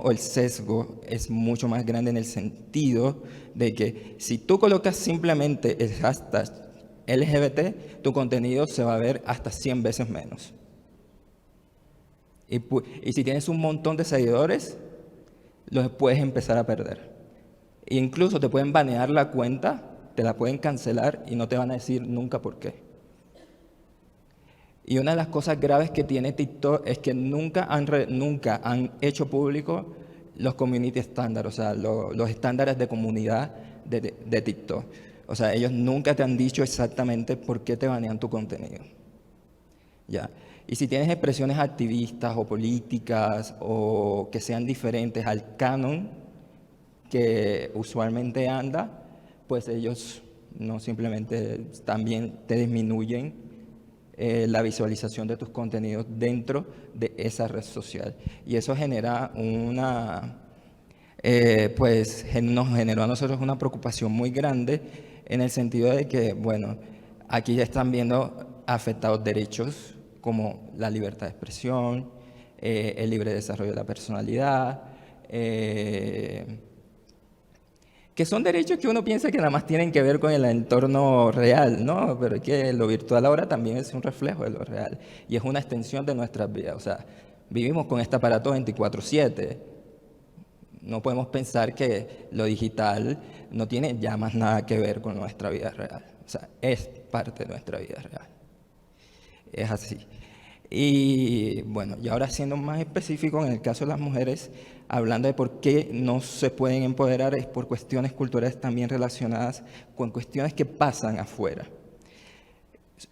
o el sesgo es mucho más grande en el sentido de que si tú colocas simplemente el hashtag LGBT, tu contenido se va a ver hasta 100 veces menos. Y si tienes un montón de seguidores, los puedes empezar a perder. E incluso te pueden banear la cuenta, te la pueden cancelar y no te van a decir nunca por qué. Y una de las cosas graves que tiene TikTok es que nunca han hecho público los community standards, o sea, los estándares de comunidad de TikTok. O sea, ellos nunca te han dicho exactamente por qué te banean tu contenido. ¿Ya? Y si tienes expresiones activistas o políticas o que sean diferentes al canon que usualmente anda, pues ellos no simplemente también te disminuyen la visualización de tus contenidos dentro de esa red social. Y eso genera nos generó a nosotros una preocupación muy grande en el sentido de que, bueno, aquí ya están viendo afectados derechos como la libertad de expresión, el libre desarrollo de la personalidad, que son derechos que uno piensa que nada más tienen que ver con el entorno real, ¿no? Pero es que lo virtual ahora también es un reflejo de lo real y es una extensión de nuestras vidas. O sea, vivimos con este aparato 24/7. No podemos pensar que lo digital no tiene ya más nada que ver con nuestra vida real. O sea, es parte de nuestra vida real. Es así. Y bueno, y ahora siendo más específico en el caso de las mujeres, hablando de por qué no se pueden empoderar, es por cuestiones culturales también relacionadas con cuestiones que pasan afuera.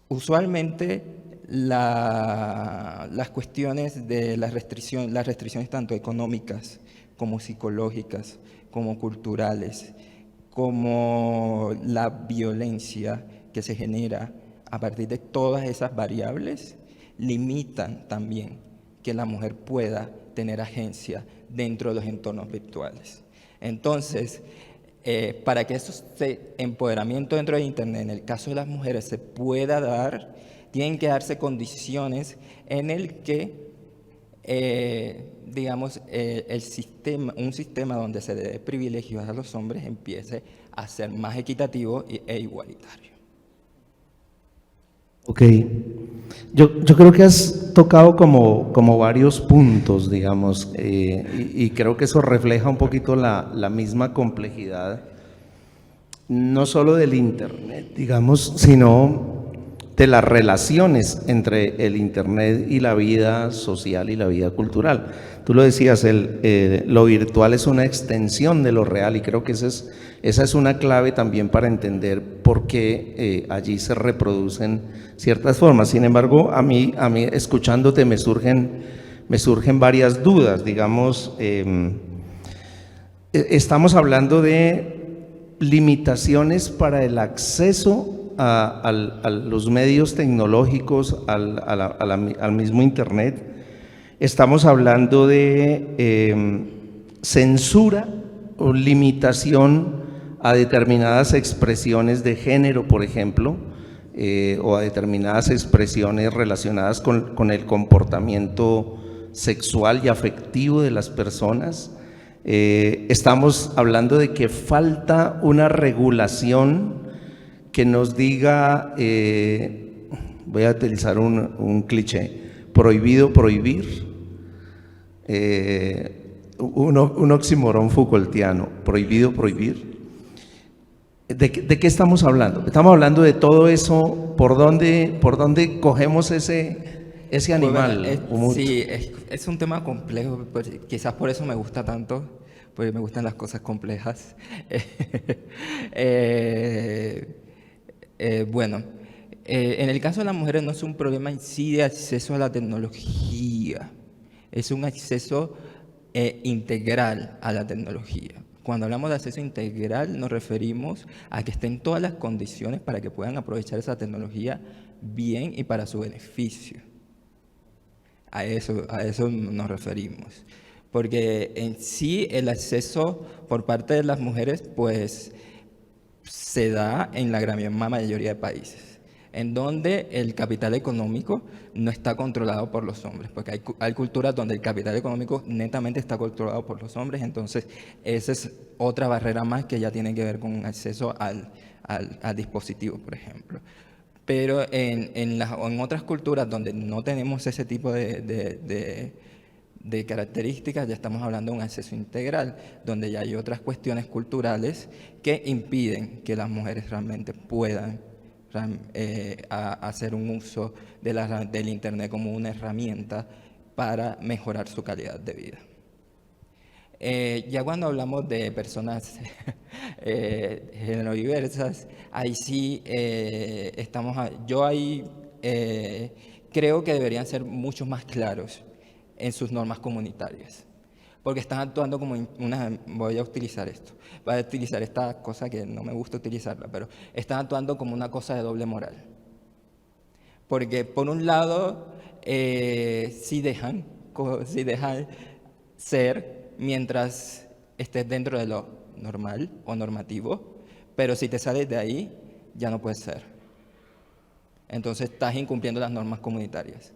Usualmente las cuestiones de las restricciones tanto económicas como psicológicas, como culturales, como la violencia que se genera a partir de todas esas variables, limitan también que la mujer pueda tener agencia dentro de los entornos virtuales. Entonces, para que ese empoderamiento dentro de Internet, en el caso de las mujeres, se pueda dar, tienen que darse condiciones en el que, un sistema donde se dé privilegios a los hombres empiece a ser más equitativo e igualitario. Ok, yo creo que has tocado como varios puntos, digamos, y creo que eso refleja un poquito la misma complejidad, no solo del Internet, digamos, sino de las relaciones entre el Internet y la vida social y la vida cultural. Tú lo decías, lo virtual es una extensión de lo real, y creo que esa es una clave también para entender por qué allí se reproducen ciertas formas. Sin embargo, a mí escuchándote me surgen varias dudas. Digamos, estamos hablando de limitaciones para el acceso a los medios tecnológicos, al mismo Internet. Estamos hablando de censura o limitación a determinadas expresiones de género, por ejemplo, o a determinadas expresiones relacionadas con el comportamiento sexual y afectivo de las personas. Estamos hablando de que falta una regulación que nos diga, voy a utilizar un cliché, prohibido prohibir, un oxímoron Foucaultiano, prohibido prohibir. ¿De qué estamos hablando? Estamos hablando de todo eso. ¿Por dónde cogemos ese animal? Sí, es un tema complejo, pues, quizás por eso me gusta tanto, porque me gustan las cosas complejas. Bueno, en el caso de las mujeres no es un problema en sí de acceso a la tecnología, es un acceso integral a la tecnología. Cuando hablamos de acceso integral nos referimos a que estén todas las condiciones para que puedan aprovechar esa tecnología bien y para su beneficio. A eso nos referimos. Porque en sí el acceso por parte de las mujeres pues se da en la gran mayoría de países, en donde el capital económico no está controlado por los hombres, porque hay culturas donde el capital económico netamente está controlado por los hombres. Entonces esa es otra barrera más que ya tiene que ver con un acceso al dispositivo, por ejemplo. Pero en otras culturas donde no tenemos ese tipo de características, ya estamos hablando de un acceso integral, donde ya hay otras cuestiones culturales que impiden que las mujeres realmente puedan hacer un uso del Internet como una herramienta para mejorar su calidad de vida. Ya cuando hablamos de personas género diversas, ahí sí creo que deberían ser mucho más claros en sus normas comunitarias, porque están actuando como voy a utilizar esta cosa que no me gusta utilizarla, pero están actuando como una cosa de doble moral. Porque por un lado, sí dejan ser mientras estés dentro de lo normal o normativo, pero si te sales de ahí, ya no puedes ser. Entonces estás incumpliendo las normas comunitarias.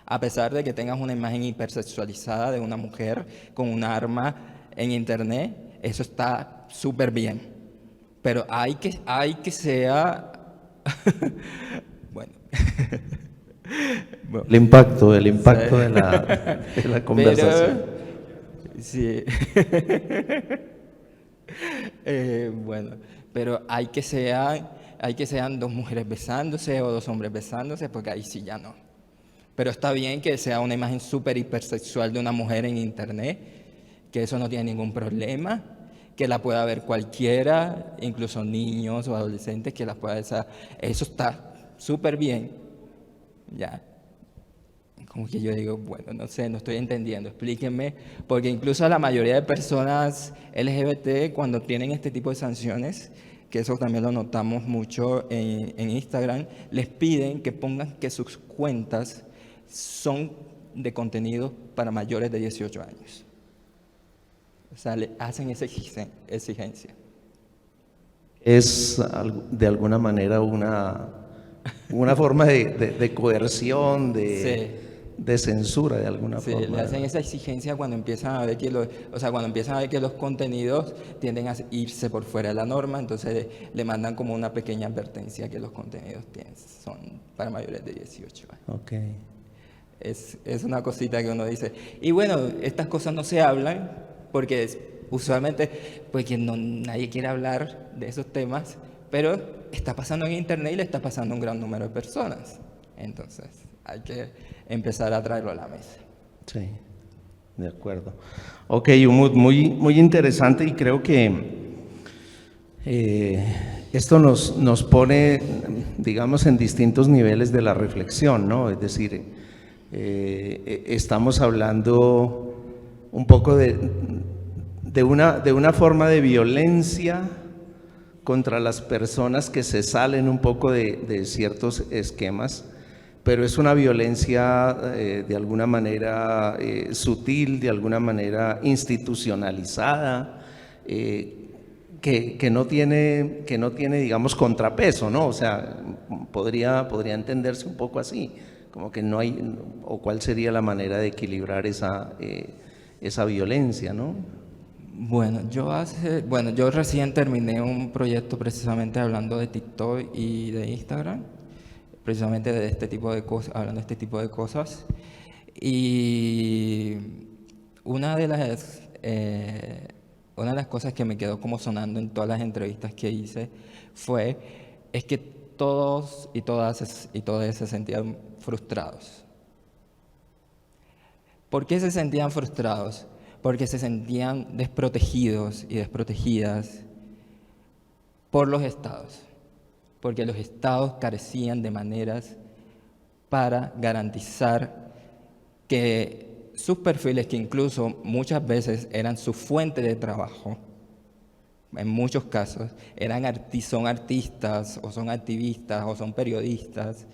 A pesar de que tengas una imagen hipersexualizada de una mujer con un arma en Internet, eso está súper bien. Pero hay que sea... bueno. El impacto sí. de la conversación. Pero, sí. Bueno, pero hay que sean dos mujeres besándose o dos hombres besándose, porque ahí sí ya no. Pero está bien que sea una imagen súper hipersexual de una mujer en Internet, que eso no tiene ningún problema, que la pueda ver cualquiera, incluso niños o adolescentes que la pueda ver. Eso está súper bien. Ya. Como que yo digo, bueno, no sé, no estoy entendiendo, explíquenme, porque incluso la mayoría de personas LGBT cuando tienen este tipo de sanciones, que eso también lo notamos mucho en Instagram, les piden que pongan que sus cuentas son de contenido para mayores de 18 años. O sea, le hacen esa exigencia. Es de alguna manera una forma de coerción, de censura de alguna forma. Sí, le hacen esa exigencia cuando empiezan a ver que los contenidos tienden a irse por fuera de la norma, entonces le mandan como una pequeña advertencia que los contenidos son para mayores de 18 años. Okay. Es una cosita que uno dice. Y bueno, estas cosas no se hablan porque usualmente pues que nadie quiere hablar de esos temas, pero está pasando en internet y le está pasando a un gran número de personas. Entonces hay que empezar a traerlo a la mesa. Sí, de acuerdo. Ok, Umut, muy interesante, y creo que esto nos pone, digamos, en distintos niveles de la reflexión, ¿no? Es decir, estamos hablando un poco de una forma de violencia contra las personas que se salen un poco de ciertos esquemas, pero es una violencia de alguna manera sutil, de alguna manera institucionalizada, que no tiene, digamos, contrapeso, ¿no? O sea, podría entenderse un poco así, como que no hay, o cuál sería la manera de equilibrar esa violencia, ¿no? Bueno, yo recién terminé un proyecto precisamente hablando de TikTok y de Instagram, precisamente de este tipo de cosas, hablando de este tipo de cosas. Y una de las cosas que me quedó como sonando en todas las entrevistas que hice es que todos y todas se sentían frustrados. ¿Por qué se sentían frustrados? Porque se sentían desprotegidos y desprotegidas por los estados, porque los estados carecían de maneras para garantizar que sus perfiles, que incluso muchas veces eran su fuente de trabajo, en muchos casos son artistas o son activistas o son periodistas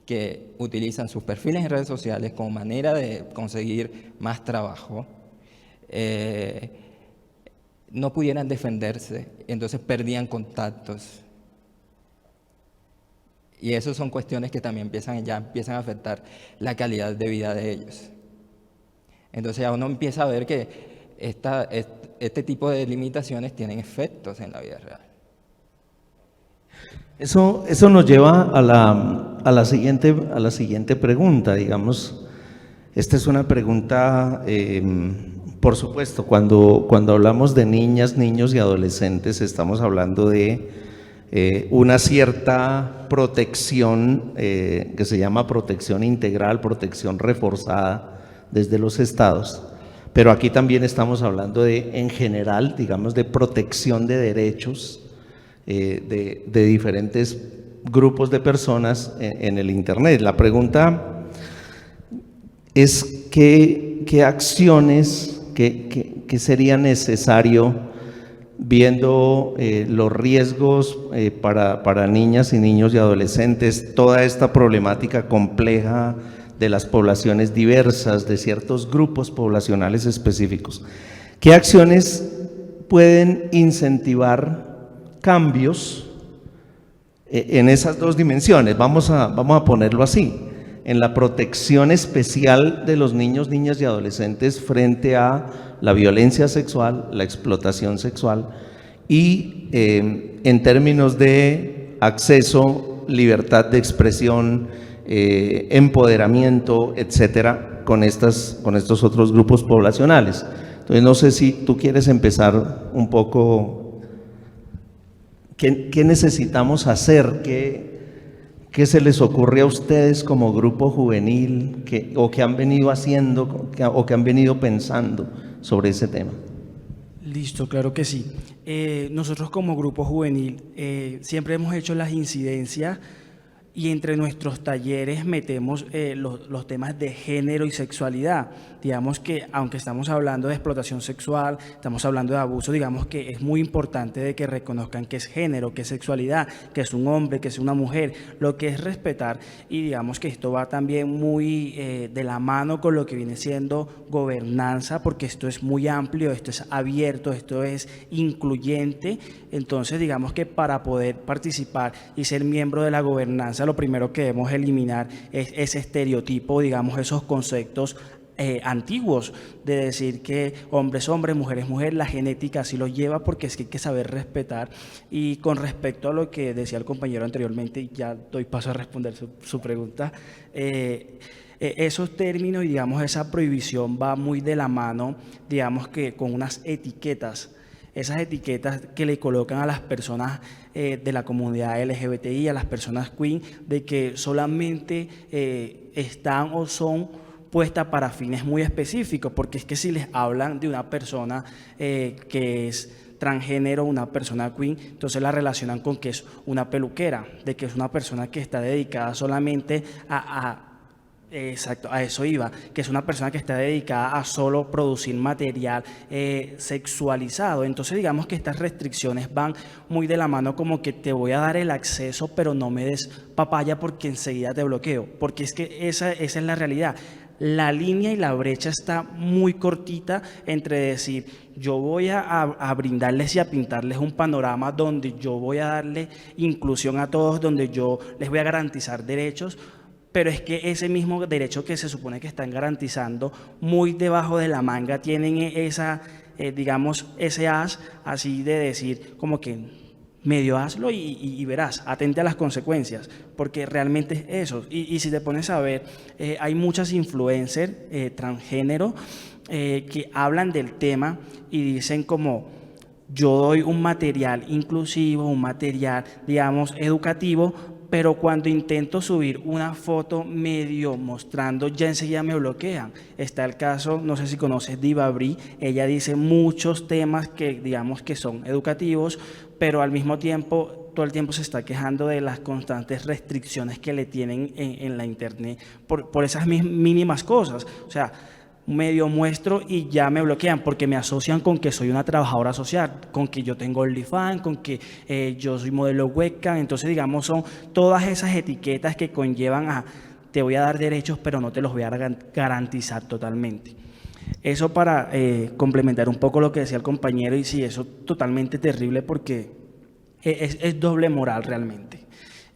que utilizan sus perfiles en redes sociales como manera de conseguir más trabajo, no pudieran defenderse, entonces perdían contactos. Y eso son cuestiones que también empiezan a afectar la calidad de vida de ellos. Entonces ya uno empieza a ver que este tipo de limitaciones tienen efectos en la vida real. Eso nos lleva a la siguiente pregunta, digamos. Esta es una pregunta, por supuesto, cuando hablamos de niñas, niños y adolescentes, estamos hablando de una cierta protección que se llama protección integral, protección reforzada desde los estados, pero aquí también estamos hablando en general, digamos, de protección de derechos de diferentes grupos de personas en el internet. La pregunta es qué acciones, qué sería necesario, viendo los riesgos para niñas y niños y adolescentes, toda esta problemática compleja de las poblaciones diversas, de ciertos grupos poblacionales específicos. ¿Qué acciones pueden incentivar cambios en esas dos dimensiones? Vamos a ponerlo así, en la protección especial de los niños, niñas y adolescentes frente a la violencia sexual, la explotación sexual, y en términos de acceso, libertad de expresión, empoderamiento, etcétera, con estos otros grupos poblacionales. Entonces, no sé si tú quieres empezar un poco, ¿qué necesitamos hacer? ¿Qué se les ocurre a ustedes como grupo juvenil, o que han venido haciendo, o que han venido pensando sobre ese tema? Listo, claro que sí. Nosotros como grupo juvenil siempre hemos hecho las incidencias, y entre nuestros talleres metemos los temas de género y sexualidad. Digamos que aunque estamos hablando de explotación sexual, estamos hablando de abuso, digamos que es muy importante de que reconozcan qué es género, qué es sexualidad, qué es un hombre, qué es una mujer, lo que es respetar. Y digamos que esto va también muy de la mano con lo que viene siendo gobernanza, porque esto es muy amplio, esto es abierto, esto es incluyente. Entonces, digamos que para poder participar y ser miembro de la gobernanza, lo primero que debemos eliminar es ese estereotipo, digamos, esos conceptos antiguos, de decir que hombre es hombre, mujer es mujer, la genética así lo lleva, porque es que hay que saber respetar. Y con respecto a lo que decía el compañero anteriormente, ya doy paso a responder su pregunta, esos términos y digamos esa prohibición va muy de la mano, digamos que con unas etiquetas. Esas etiquetas que le colocan a las personas de la comunidad LGBTI, a las personas queer, de que solamente están o son puestas para fines muy específicos, porque es que si les hablan de una persona que es transgénero, una persona queer, entonces la relacionan con que es una peluquera, de que es una persona que está dedicada solamente exacto, a eso iba, que es una persona que está dedicada a solo producir material sexualizado. Entonces digamos que estas restricciones van muy de la mano, como que te voy a dar el acceso, pero no me des papaya porque enseguida te bloqueo, porque es que esa es la realidad. La línea y la brecha está muy cortita entre decir, yo voy a brindarles y a pintarles un panorama donde yo voy a darle inclusión a todos, donde yo les voy a garantizar derechos, pero es que ese mismo derecho que se supone que están garantizando, muy debajo de la manga tienen esa, digamos, ese as así de decir como que medio hazlo y verás, atente a las consecuencias, porque realmente es eso. Y si te pones a ver, hay muchas influencers transgénero que hablan del tema y dicen como, yo doy un material inclusivo, un material, digamos, educativo, pero cuando intento subir una foto medio mostrando, ya enseguida me bloquean. Está el caso, no sé si conoces Diva Bri, ella dice muchos temas que digamos que son educativos, pero al mismo tiempo todo el tiempo se está quejando de las constantes restricciones que le tienen en la internet por esas mínimas cosas. O sea, medio muestro y ya me bloquean porque me asocian con que soy una trabajadora social, con que yo tengo OnlyFans, con que yo soy modelo webcam. Entonces, digamos, son todas esas etiquetas que conllevan a te voy a dar derechos, pero no te los voy a garantizar totalmente. Eso para complementar un poco lo que decía el compañero, y sí, eso es totalmente terrible porque es doble moral realmente.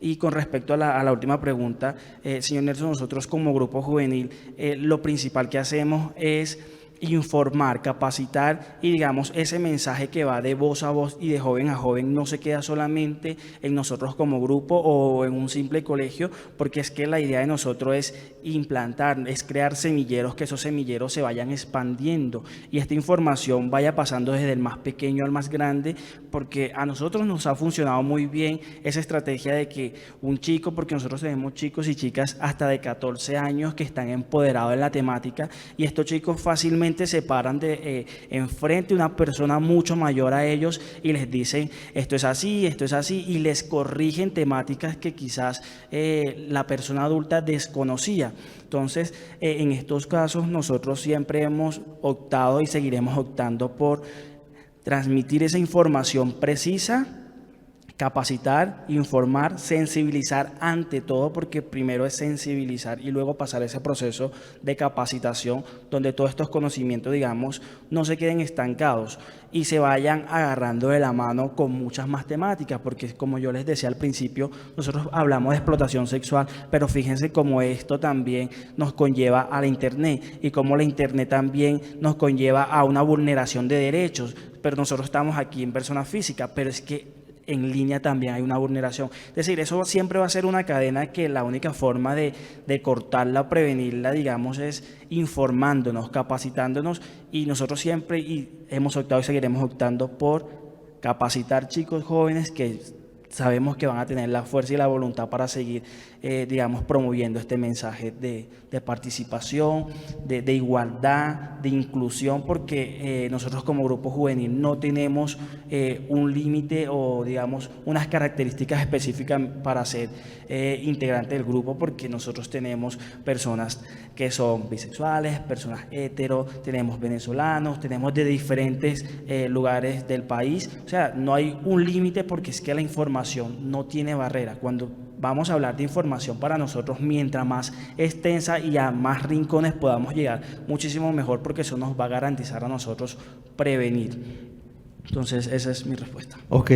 Y con respecto a la última pregunta, señor Nelson, nosotros como grupo juvenil, lo principal que hacemos es informar, capacitar, y digamos ese mensaje que va de voz a voz y de joven a joven no se queda solamente en nosotros como grupo o en un simple colegio, porque es que la idea de nosotros es implantar, es crear semilleros, que esos semilleros se vayan expandiendo y esta información vaya pasando desde el más pequeño al más grande, porque a nosotros nos ha funcionado muy bien esa estrategia de que un chico, porque nosotros tenemos chicos y chicas hasta de 14 años que están empoderados en la temática, y estos chicos fácilmente se paran enfrente de una persona mucho mayor a ellos y les dicen esto es así, y les corrigen temáticas que quizás la persona adulta desconocía. Entonces, en estos casos nosotros siempre hemos optado y seguiremos optando por transmitir esa información precisa, capacitar, informar, sensibilizar ante todo, porque primero es sensibilizar y luego pasar ese proceso de capacitación donde todos estos conocimientos, digamos, no se queden estancados y se vayan agarrando de la mano con muchas más temáticas, porque como yo les decía al principio, nosotros hablamos de explotación sexual, pero fíjense cómo esto también nos conlleva a la internet y cómo la internet también nos conlleva a una vulneración de derechos, pero nosotros estamos aquí en persona física, pero es que en línea también hay una vulneración. Es decir, eso siempre va a ser una cadena que la única forma de cortarla, prevenirla, digamos, es informándonos, capacitándonos, y nosotros siempre hemos optado y seguiremos optando por capacitar chicos jóvenes que sabemos que van a tener la fuerza y la voluntad para seguir, digamos, promoviendo este mensaje de participación, de igualdad, de inclusión, porque nosotros como grupo juvenil no tenemos un límite o, digamos, unas características específicas para ser integrante del grupo, porque nosotros tenemos personas que son bisexuales, personas hetero, tenemos venezolanos, tenemos de diferentes lugares del país. O sea, no hay un límite porque es que la información no tiene barrera. Cuando vamos a hablar de información, para nosotros, mientras más extensa y a más rincones podamos llegar, muchísimo mejor, porque eso nos va a garantizar a nosotros prevenir. Entonces, esa es mi respuesta. Ok,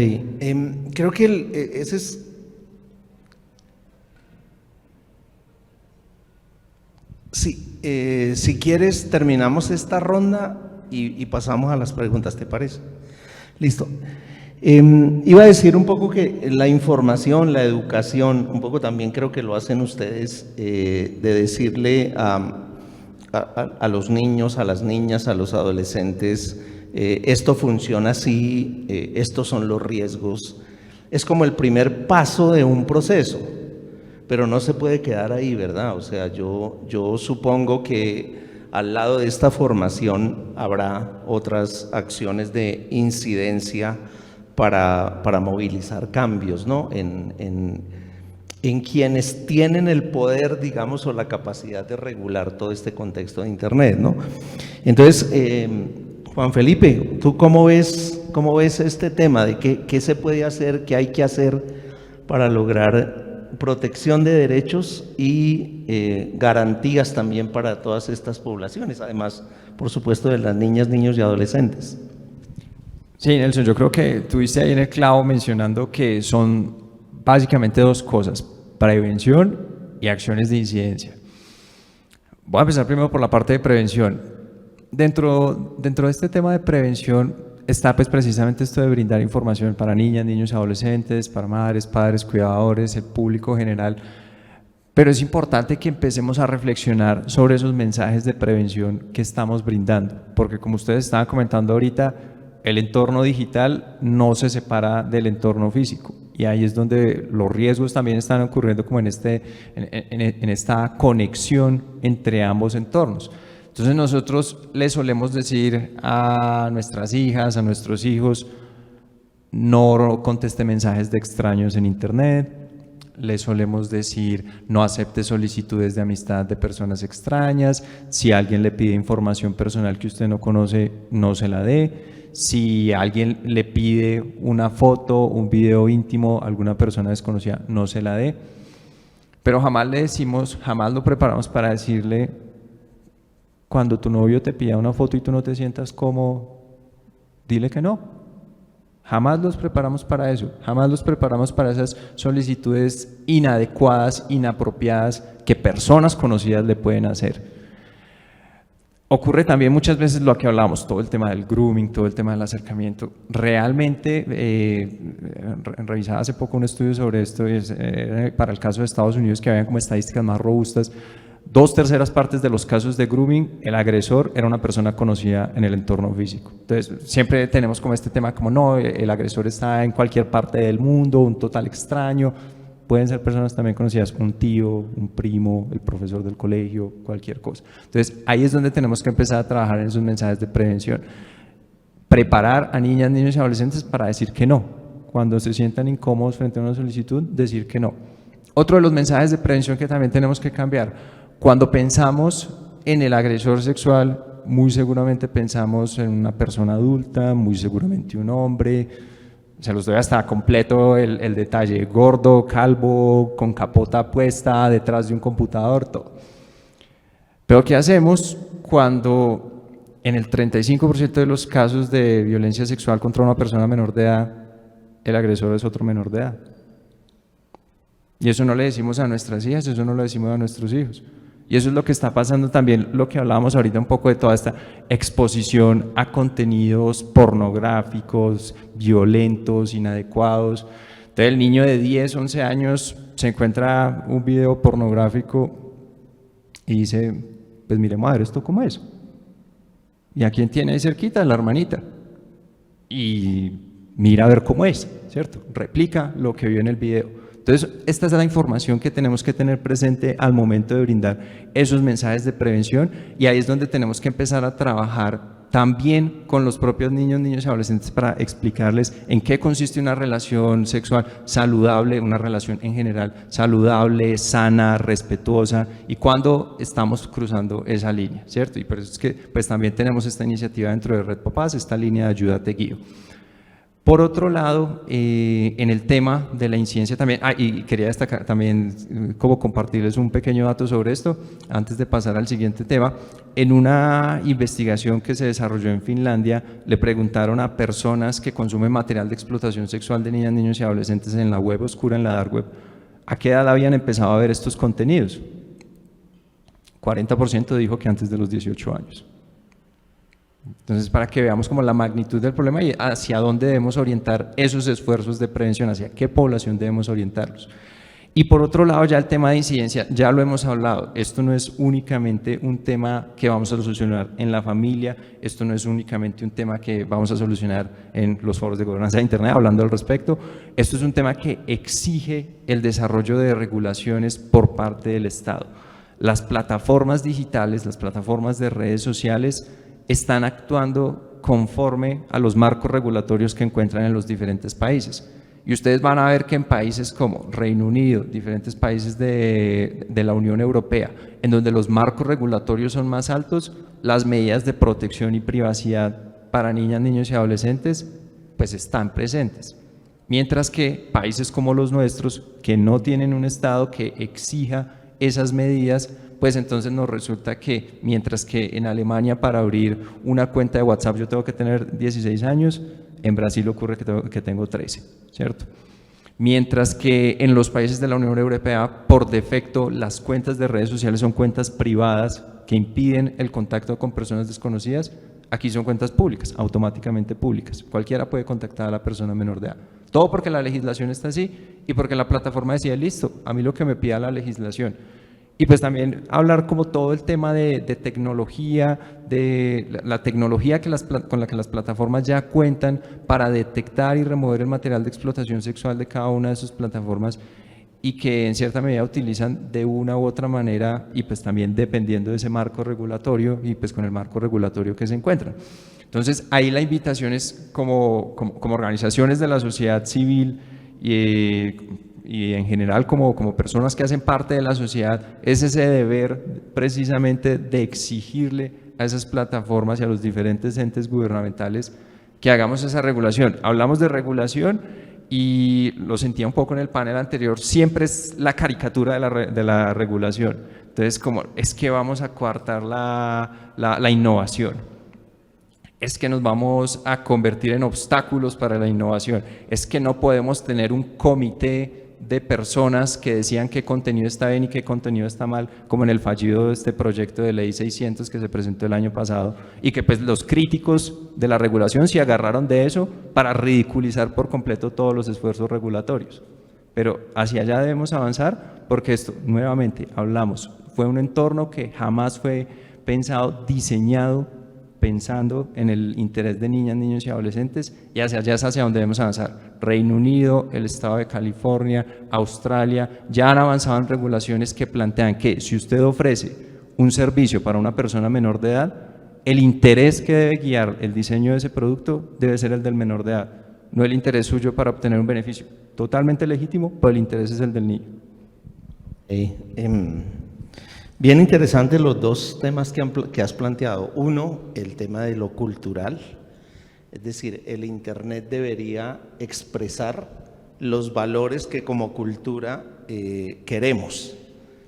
creo que ese es... Sí, si quieres terminamos esta ronda y pasamos a las preguntas, ¿te parece? Listo. Iba a decir un poco que la información, la educación, un poco también creo que lo hacen ustedes, de decirle a los niños, a las niñas, a los adolescentes, esto funciona así, estos son los riesgos. Es como el primer paso de un proceso, pero no se puede quedar ahí, ¿verdad? O sea, yo supongo que al lado de esta formación habrá otras acciones de incidencia para movilizar cambios, ¿no? En quienes tienen el poder, digamos, o la capacidad de regular todo este contexto de Internet, ¿no? Entonces, Juan Felipe, ¿tú cómo ves este tema de qué se puede hacer, qué hay que hacer para lograr protección de derechos y garantías también para todas estas poblaciones, además, por supuesto, de las niñas, niños y adolescentes? Sí, Nelson, yo creo que tuviste ahí en el clavo mencionando que son básicamente dos cosas: prevención y acciones de incidencia. Voy a empezar primero por la parte de prevención. Dentro de este tema de prevención está pues precisamente esto de brindar información para niñas, niños y adolescentes, para madres, padres, cuidadores, el público general. Pero es importante que empecemos a reflexionar sobre esos mensajes de prevención que estamos brindando, porque como ustedes estaban comentando ahorita, el entorno digital no se separa del entorno físico, y ahí es donde los riesgos también están ocurriendo, como en esta conexión entre ambos entornos. Entonces nosotros les solemos decir a nuestras hijas, a nuestros hijos: no conteste mensajes de extraños en internet. Les solemos decir: no acepte solicitudes de amistad de personas extrañas. Si alguien le pide información personal que usted no conoce, no se la dé. Si alguien le pide una foto, un video íntimo a alguna persona desconocida, no se la dé. Pero jamás le decimos, jamás lo preparamos para decirle: cuando tu novio te pida una foto y tú no te sientas cómodo, dile que no. Jamás los preparamos para eso, jamás los preparamos para esas solicitudes inadecuadas, inapropiadas que personas conocidas le pueden hacer. Ocurre también muchas veces lo que hablamos, todo el tema del grooming, todo el tema del acercamiento. Realmente, revisaba hace poco un estudio sobre esto, y para el caso de Estados Unidos, que habían como estadísticas más robustas. 2/3 partes de los casos de grooming, el agresor era una persona conocida en el entorno físico. Entonces, siempre tenemos como este tema como: no, el agresor está en cualquier parte del mundo, un total extraño. Pueden ser personas también conocidas, un tío, un primo, el profesor del colegio, cualquier cosa. Entonces, ahí es donde tenemos que empezar a trabajar en esos mensajes de prevención. Preparar a niñas, niños y adolescentes para decir que no. Cuando se sientan incómodos frente a una solicitud, decir que no. Otro de los mensajes de prevención que también tenemos que cambiar: cuando pensamos en el agresor sexual, muy seguramente pensamos en una persona adulta, muy seguramente un hombre. Se los doy hasta completo el detalle: gordo, calvo, con capota puesta, detrás de un computador, todo. Pero ¿qué hacemos cuando en el 35% de los casos de violencia sexual contra una persona menor de edad, el agresor es otro menor de edad? Y eso no le decimos a nuestras hijas, eso no lo decimos a nuestros hijos. Y eso es lo que está pasando también, lo que hablábamos ahorita un poco de toda esta exposición a contenidos pornográficos, violentos, inadecuados. Entonces el niño de 10, 11 años se encuentra un video pornográfico y dice: pues miremos a ver esto cómo es. ¿Y a quién tiene ahí cerquita? La hermanita. Y mira a ver cómo es, ¿cierto? Replica lo que vio en el video. Entonces, esta es la información que tenemos que tener presente al momento de brindar esos mensajes de prevención, y ahí es donde tenemos que empezar a trabajar también con los propios niños y adolescentes para explicarles en qué consiste una relación sexual saludable, una relación en general saludable, sana, respetuosa, y cuándo estamos cruzando esa línea, ¿cierto? Y por eso es que pues también tenemos esta iniciativa dentro de Red Papás, esta línea de ayuda te guío. Por otro lado, en el tema de la incidencia también, y quería destacar también, como compartirles un pequeño dato sobre esto, antes de pasar al siguiente tema. En una investigación que se desarrolló en Finlandia, le preguntaron a personas que consumen material de explotación sexual de niñas, niños y adolescentes en la web oscura, en la dark web, ¿a qué edad habían empezado a ver estos contenidos? 40% dijo que antes de los 18 años. Entonces, para que veamos como la magnitud del problema y hacia dónde debemos orientar esos esfuerzos de prevención, hacia qué población debemos orientarlos. Y por otro lado, ya el tema de incidencia, ya lo hemos hablado, esto no es únicamente un tema que vamos a solucionar en la familia, esto no es únicamente un tema que vamos a solucionar en los foros de gobernanza de Internet, hablando al respecto, esto es un tema que exige el desarrollo de regulaciones por parte del Estado. Las plataformas digitales, las plataformas de redes sociales están actuando conforme a los marcos regulatorios que encuentran en los diferentes países. Y ustedes van a ver que en países como Reino Unido, diferentes países de la Unión Europea, en donde los marcos regulatorios son más altos, las medidas de protección y privacidad para niñas, niños y adolescentes pues están presentes. Mientras que países como los nuestros, que no tienen un Estado que exija esas medidas, pues entonces nos resulta que mientras que en Alemania para abrir una cuenta de WhatsApp yo tengo que tener 16 años, en Brasil ocurre que tengo 13, ¿cierto? Mientras que en los países de la Unión Europea, por defecto, las cuentas de redes sociales son cuentas privadas que impiden el contacto con personas desconocidas, aquí son cuentas públicas, automáticamente públicas. Cualquiera puede contactar a la persona menor de edad. Todo porque la legislación está así y porque la plataforma decía, listo, a mí lo que me pida la legislación. Y pues también hablar como todo el tema de tecnología, de la tecnología con la que las plataformas ya cuentan para detectar y remover el material de explotación sexual de cada una de sus plataformas y que en cierta medida utilizan de una u otra manera y pues también dependiendo de ese marco regulatorio y pues con el marco regulatorio que se encuentran. Entonces ahí la invitación es como organizaciones de la sociedad civil y en general como personas que hacen parte de la sociedad, es ese deber precisamente de exigirle a esas plataformas y a los diferentes entes gubernamentales que hagamos esa regulación. Hablamos de regulación y lo sentía un poco en el panel anterior, siempre es la caricatura de la regulación. Entonces, como es que vamos a coartar la innovación, es que nos vamos a convertir en obstáculos para la innovación, es que no podemos tener un comité de personas que decían qué contenido está bien y qué contenido está mal, como en el fallido de este proyecto de ley 600 que se presentó el año pasado y que pues los críticos de la regulación se agarraron de eso para ridiculizar por completo todos los esfuerzos regulatorios. Pero hacia allá debemos avanzar porque esto, nuevamente, hablamos, fue un entorno que jamás fue pensado, diseñado pensando en el interés de niñas, niños y adolescentes y hacia allá es hacia donde debemos avanzar. Reino Unido, el estado de California, Australia, ya han avanzado en regulaciones que plantean que si usted ofrece un servicio para una persona menor de edad, el interés que debe guiar el diseño de ese producto debe ser el del menor de edad, no el interés suyo para obtener un beneficio. Totalmente legítimo, pero el interés es el del niño. Bien interesantes los dos temas que has planteado. Uno, el tema de lo cultural, es decir, el Internet debería expresar los valores que como cultura queremos.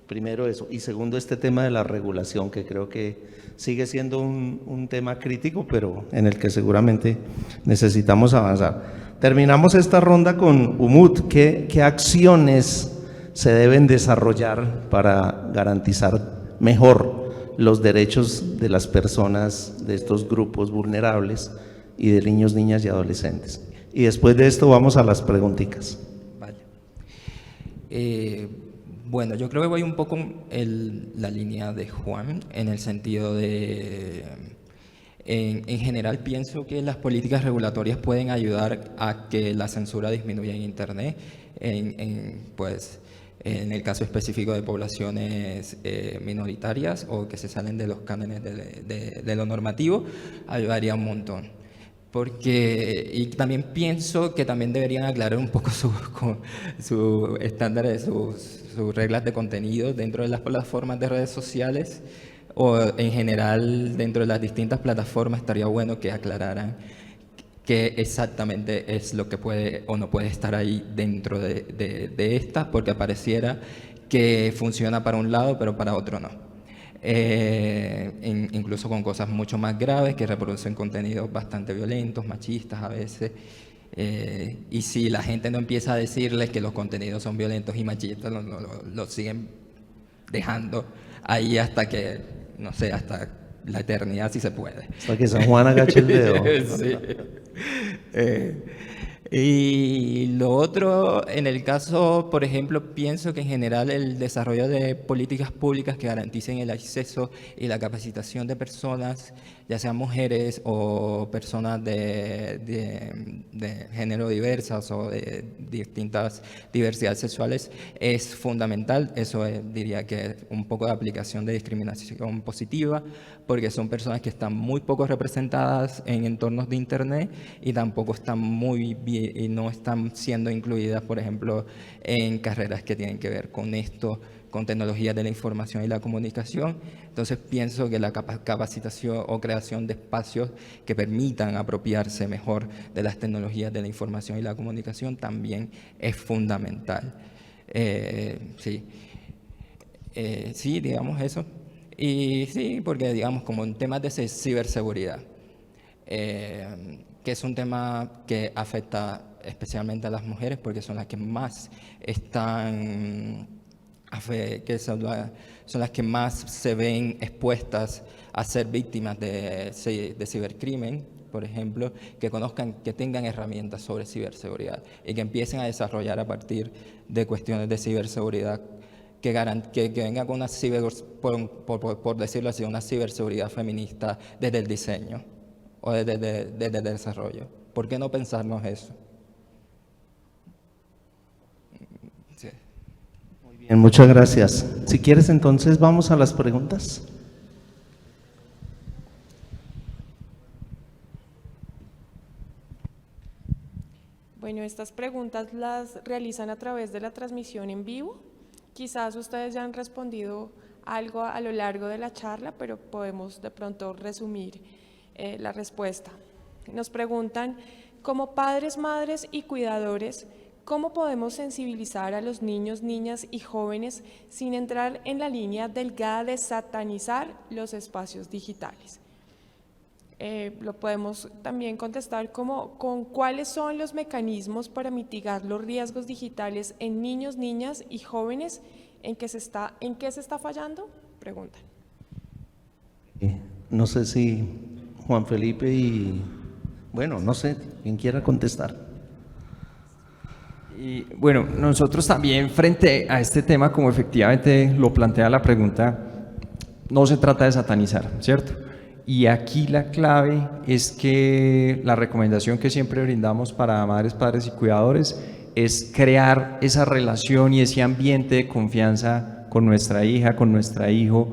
Primero eso. Y segundo, este tema de la regulación, que creo que sigue siendo un tema crítico, pero en el que seguramente necesitamos avanzar. Terminamos esta ronda con Umut. ¿Qué acciones se deben desarrollar para garantizar mejor los derechos de las personas de estos grupos vulnerables y de niños, niñas y adolescentes? Y después de esto vamos a las preguntitas. Vale. Bueno, yo creo que voy un poco en la línea de Juan, en el sentido de, en general pienso que las políticas regulatorias pueden ayudar a que la censura disminuya en Internet, pues, en el caso específico de poblaciones minoritarias o que se salen de los cánones de lo normativo, ayudaría un montón. Y también pienso que también deberían aclarar un poco sus estándares, sus reglas de contenido dentro de las plataformas de redes sociales o en general dentro de las distintas plataformas. Estaría bueno que aclararan qué exactamente es lo que puede o no puede estar ahí dentro de estas, porque pareciera que funciona para un lado pero para otro no. Incluso con cosas mucho más graves que reproducen contenidos bastante violentos, machistas a veces. Y si la gente no empieza a decirles que los contenidos son violentos y machistas, lo siguen dejando ahí hasta que, no sé, hasta la eternidad si se puede. Hasta que San Juan agache el dedo. Sí. Y lo otro, en el caso, por ejemplo, pienso que en general el desarrollo de políticas públicas que garanticen el acceso y la capacitación de personas, ya sean mujeres o personas de género diversas o de distintas diversidades sexuales, es fundamental. Eso diría que es un poco de aplicación de discriminación positiva, porque son personas que están muy poco representadas en entornos de Internet y tampoco están muy bien y no están siendo incluidas, por ejemplo, en carreras que tienen que ver con esto, con tecnologías de la información y la comunicación. Entonces pienso que la capacitación o creación de espacios que permitan apropiarse mejor de las tecnologías de la información y la comunicación también es fundamental. Sí, digamos eso. Y sí, porque digamos como en temas de ciberseguridad, que es un tema que afecta especialmente a las mujeres porque son las que más están, son las que más se ven expuestas a ser víctimas de cibercrimen, por ejemplo, que conozcan, que tengan herramientas sobre ciberseguridad y que empiecen a desarrollar a partir de cuestiones de ciberseguridad que venga con una por decirlo así, una ciberseguridad feminista desde el diseño o desde el desarrollo. ¿Por qué no pensarnos eso? Sí. Muy bien, muchas gracias. Si quieres, entonces vamos a las preguntas. Bueno, estas preguntas las realizan a través de la transmisión en vivo. Quizás ustedes ya han respondido algo a lo largo de la charla, pero podemos de pronto resumir la respuesta. Nos preguntan, como padres, madres y cuidadores, ¿cómo podemos sensibilizar a los niños, niñas y jóvenes sin entrar en la línea delgada de satanizar los espacios digitales? Lo podemos también contestar como con cuáles son los mecanismos para mitigar los riesgos digitales en niños, niñas y jóvenes. ¿En qué se está fallando? Preguntan. No sé si Juan Felipe y, bueno, no sé, quien quiera contestar. Y bueno, nosotros también frente a este tema, como efectivamente lo plantea la pregunta, no se trata de satanizar, ¿cierto? Y aquí la clave es que la recomendación que siempre brindamos para madres, padres y cuidadores es crear esa relación y ese ambiente de confianza con nuestra hija, con nuestro hijo,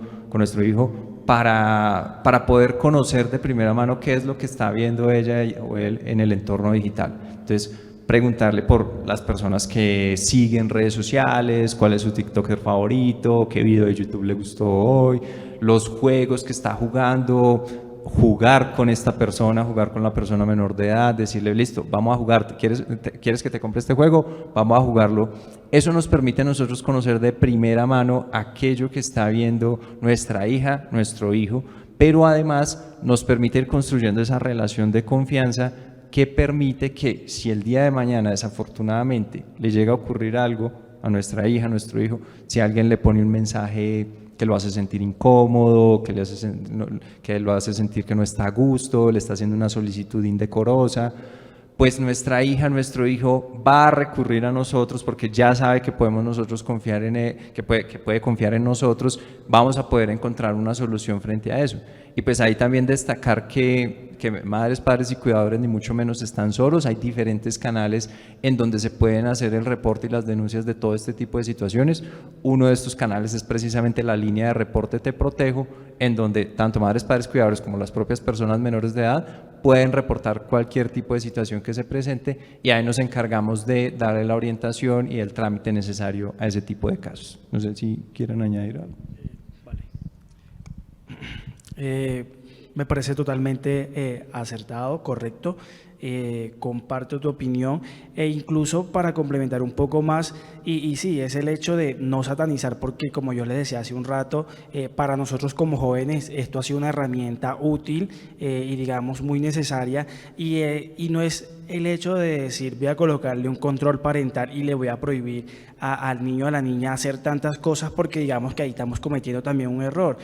para poder conocer de primera mano qué es lo que está viendo ella o él en el entorno digital. Entonces, preguntarle por las personas que siguen redes sociales, cuál es su TikToker favorito, qué video de YouTube le gustó hoy, los juegos que está jugando, jugar con esta persona, jugar con la persona menor de edad, decirle, listo, vamos a jugar, ¿quieres que te compre este juego? Vamos a jugarlo. Eso nos permite a nosotros conocer de primera mano aquello que está viendo nuestra hija, nuestro hijo, pero además nos permite ir construyendo esa relación de confianza que permite que si el día de mañana desafortunadamente le llega a ocurrir algo a nuestra hija, a nuestro hijo, si alguien le pone un mensaje que lo hace sentir incómodo, que lo hace sentir que no está a gusto, le está haciendo una solicitud indecorosa, pues nuestra hija, nuestro hijo va a recurrir a nosotros porque ya sabe que podemos nosotros confiar en él, que puede confiar en nosotros, vamos a poder encontrar una solución frente a eso. Y pues ahí también destacar que madres, padres y cuidadores ni mucho menos están solos, hay diferentes canales en donde se pueden hacer el reporte y las denuncias de todo este tipo de situaciones. Uno de estos canales es precisamente la línea de reporte Te Protejo, en donde tanto madres, padres, cuidadores como las propias personas menores de edad pueden reportar cualquier tipo de situación que se presente y ahí nos encargamos de darle la orientación y el trámite necesario a ese tipo de casos. No sé si quieren añadir algo. Me parece totalmente acertado, correcto. comparto tu opinión, e incluso para complementar un poco más, y sí, es el hecho de no satanizar, porque como yo les decía hace un rato, para nosotros como jóvenes esto ha sido una herramienta útil y digamos muy necesaria, y no es el hecho de decir voy a colocarle un control parental y le voy a prohibir al niño o a la niña hacer tantas cosas, porque digamos que ahí estamos cometiendo también un error.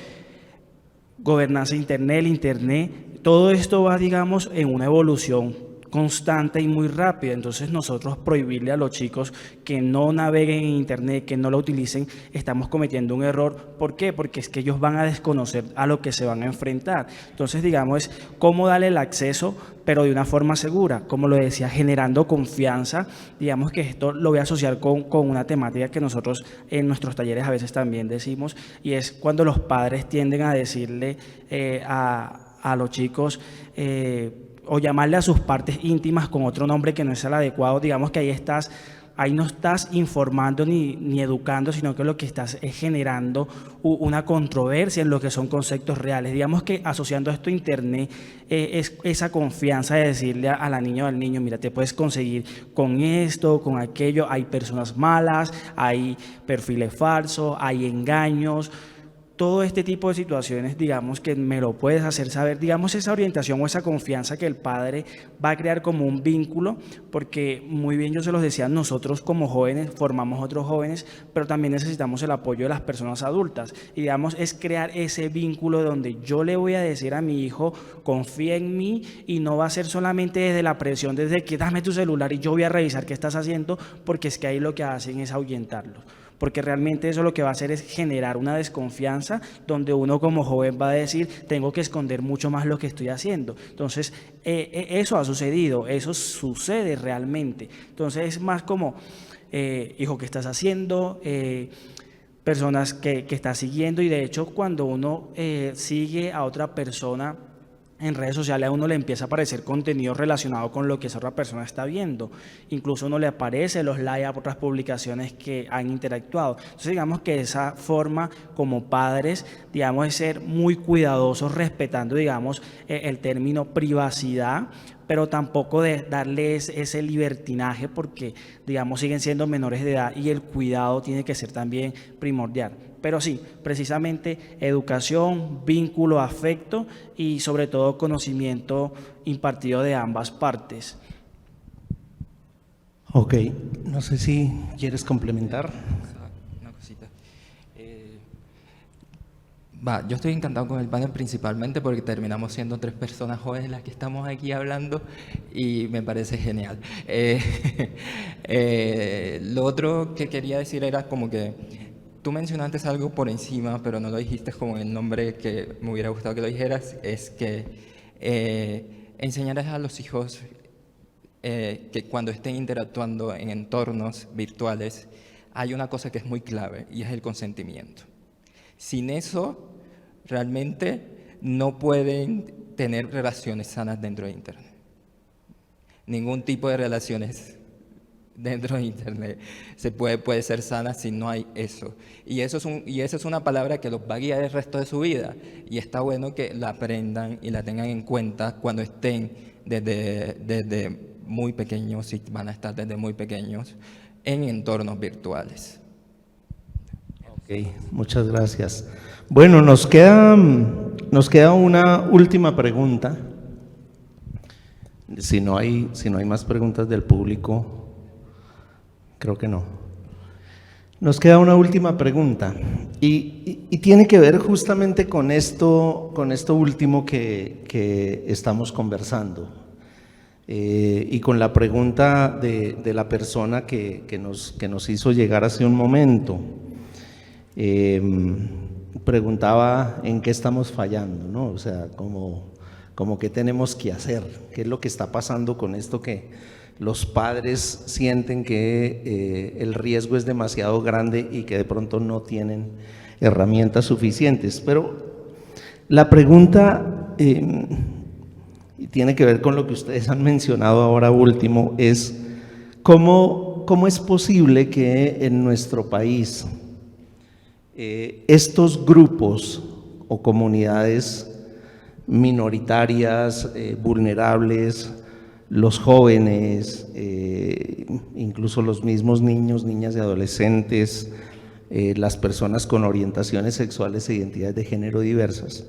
Gobernanza Internet, el Internet, todo esto va, digamos, en una evolución constante y muy rápida. Entonces nosotros prohibirle a los chicos que no naveguen en Internet, que no lo utilicen, estamos cometiendo un error. ¿Por qué? Porque es que ellos van a desconocer a lo que se van a enfrentar. Entonces, digamos, es cómo darle el acceso, pero de una forma segura, como lo decía, generando confianza. Digamos que esto lo voy a asociar con una temática que nosotros en nuestros talleres a veces también decimos, y es cuando los padres tienden a decirle a los chicos o llamarle a sus partes íntimas con otro nombre que no es el adecuado. Digamos que ahí no estás informando ni educando, sino que lo que estás es generando una controversia en lo que son conceptos reales. Digamos que asociando esto a Internet es esa confianza de decirle a la niña o al niño, mira, te puedes conseguir con esto, con aquello, hay personas malas, hay perfiles falsos, hay engaños. Todo este tipo de situaciones, digamos, que me lo puedes hacer saber, digamos, esa orientación o esa confianza que el padre va a crear como un vínculo, porque muy bien yo se los decía, nosotros como jóvenes formamos otros jóvenes, pero también necesitamos el apoyo de las personas adultas, y digamos, es crear ese vínculo donde yo le voy a decir a mi hijo, confía en mí, y no va a ser solamente desde la presión, desde que dame tu celular y yo voy a revisar qué estás haciendo, porque es que ahí lo que hacen es ahuyentarlos. Porque realmente eso lo que va a hacer es generar una desconfianza donde uno como joven va a decir, tengo que esconder mucho más lo que estoy haciendo. Entonces, eso ha sucedido, eso sucede realmente. Entonces, es más como, hijo, ¿qué estás haciendo? Personas que estás siguiendo, y de hecho, cuando uno sigue a otra persona en redes sociales, a uno le empieza a aparecer contenido relacionado con lo que esa otra persona está viendo. Incluso uno le aparece los likes a otras publicaciones que han interactuado. Entonces, digamos que esa forma como padres, digamos, es ser muy cuidadosos respetando, digamos, el término privacidad, pero tampoco de darles ese libertinaje, porque, digamos, siguen siendo menores de edad y el cuidado tiene que ser también primordial. Pero sí, precisamente educación, vínculo, afecto y sobre todo conocimiento impartido de ambas partes. Ok, no sé si quieres complementar. Una cosita. Yo estoy encantado con el panel principalmente porque terminamos siendo 3 personas jóvenes las que estamos aquí hablando y me parece genial. Lo otro que quería decir era como que tú mencionaste algo por encima, pero no lo dijiste como el nombre que me hubiera gustado que lo dijeras, es que enseñarles a los hijos que cuando estén interactuando en entornos virtuales hay una cosa que es muy clave y es el consentimiento. Sin eso, realmente no pueden tener relaciones sanas dentro de Internet. Ningún tipo de relaciones dentro de Internet puede ser sana si no hay eso. Y eso es una palabra que los va a guiar el resto de su vida. Y está bueno que la aprendan y la tengan en cuenta cuando estén desde muy pequeños, si van a estar desde muy pequeños, en entornos virtuales. Ok, muchas gracias. Bueno, nos queda una última pregunta. Si no hay más preguntas del público, creo que no. Nos queda una última pregunta y tiene que ver justamente con esto último que estamos conversando y con la pregunta de la persona que nos hizo llegar hace un momento. Preguntaba en qué estamos fallando, ¿no? O sea, como qué tenemos que hacer, qué es lo que está pasando con esto que los padres sienten que el riesgo es demasiado grande y que de pronto no tienen herramientas suficientes. Pero la pregunta, y tiene que ver con lo que ustedes han mencionado ahora último, es ¿cómo es posible que en nuestro país estos grupos o comunidades minoritarias, vulnerables, los jóvenes, incluso los mismos niños, niñas y adolescentes, las personas con orientaciones sexuales e identidades de género diversas,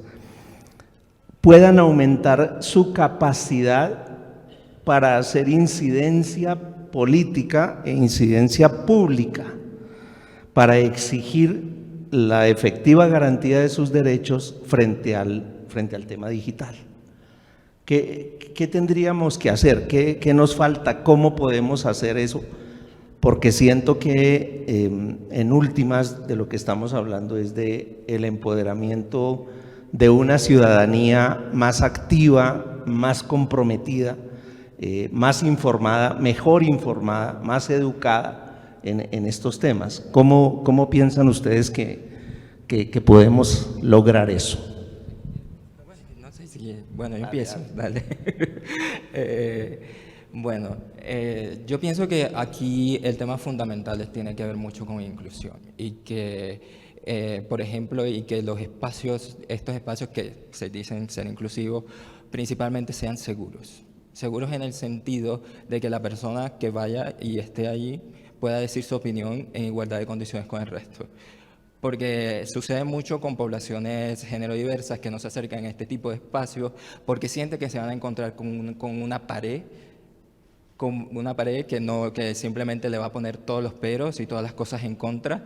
puedan aumentar su capacidad para hacer incidencia política e incidencia pública, para exigir la efectiva garantía de sus derechos frente al tema digital. ¿Qué tendríamos que hacer? ¿Qué nos falta? ¿Cómo podemos hacer eso? Porque siento que en últimas de lo que estamos hablando es de el empoderamiento de una ciudadanía más activa, más comprometida, más informada, mejor informada, más educada en estos temas. ¿Cómo piensan ustedes que podemos lograr eso? No sé si, bueno, yo empiezo, dale. Bueno, yo pienso que aquí el tema fundamental tiene que ver mucho con inclusión y que, por ejemplo, y que los espacios, estos espacios que se dicen ser inclusivos, principalmente sean seguros. Seguros en el sentido de que la persona que vaya y esté allí pueda decir su opinión en igualdad de condiciones con el resto. Porque sucede mucho con poblaciones género diversas que no se acercan a este tipo de espacios porque sienten que se van a encontrar con una pared que simplemente le va a poner todos los peros y todas las cosas en contra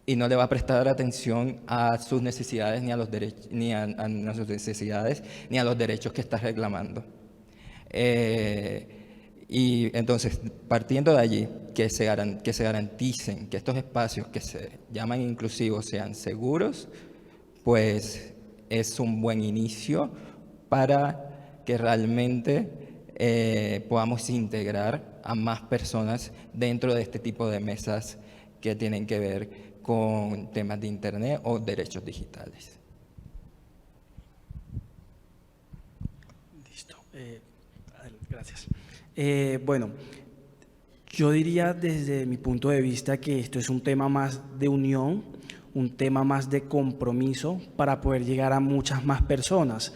y no le va a prestar atención a sus necesidades ni a los derechos ni a sus necesidades ni a los derechos que está reclamando. Y entonces, partiendo de allí, que se garanticen que estos espacios que se llaman inclusivos sean seguros, pues es un buen inicio para que realmente podamos integrar a más personas dentro de este tipo de mesas que tienen que ver con temas de Internet o derechos digitales. Listo. Gracias. Bueno, yo diría desde mi punto de vista que esto es un tema más de unión, un tema más de compromiso para poder llegar a muchas más personas.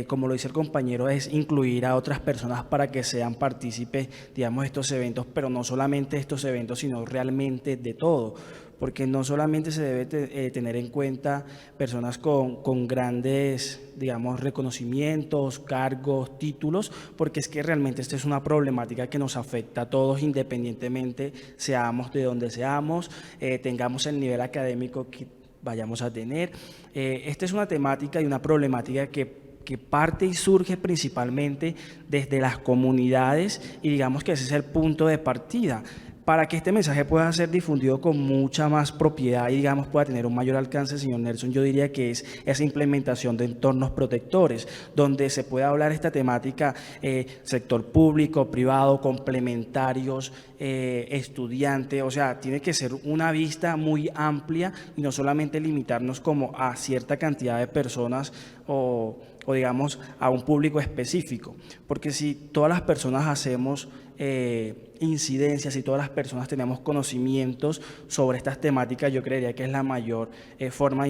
Como lo dice el compañero, es incluir a otras personas para que sean partícipes, digamos, de estos eventos, pero no solamente estos eventos, sino realmente de todo, porque no solamente se debe tener en cuenta personas con grandes, digamos, reconocimientos, cargos, títulos, porque es que realmente esta es una problemática que nos afecta a todos independientemente, seamos de donde seamos, tengamos el nivel académico que vayamos a tener. Esta es una temática y una problemática que parte y surge principalmente desde las comunidades y digamos que ese es el punto de partida. Para que este mensaje pueda ser difundido con mucha más propiedad y digamos pueda tener un mayor alcance, señor Nelson, yo diría que es esa implementación de entornos protectores, donde se pueda hablar esta temática, sector público, privado, complementarios, estudiante, o sea, tiene que ser una vista muy amplia y no solamente limitarnos como a cierta cantidad de personas o digamos a un público específico, porque si todas las personas hacemos incidencias y todas las personas tenemos conocimientos sobre estas temáticas, yo creería que es la mayor forma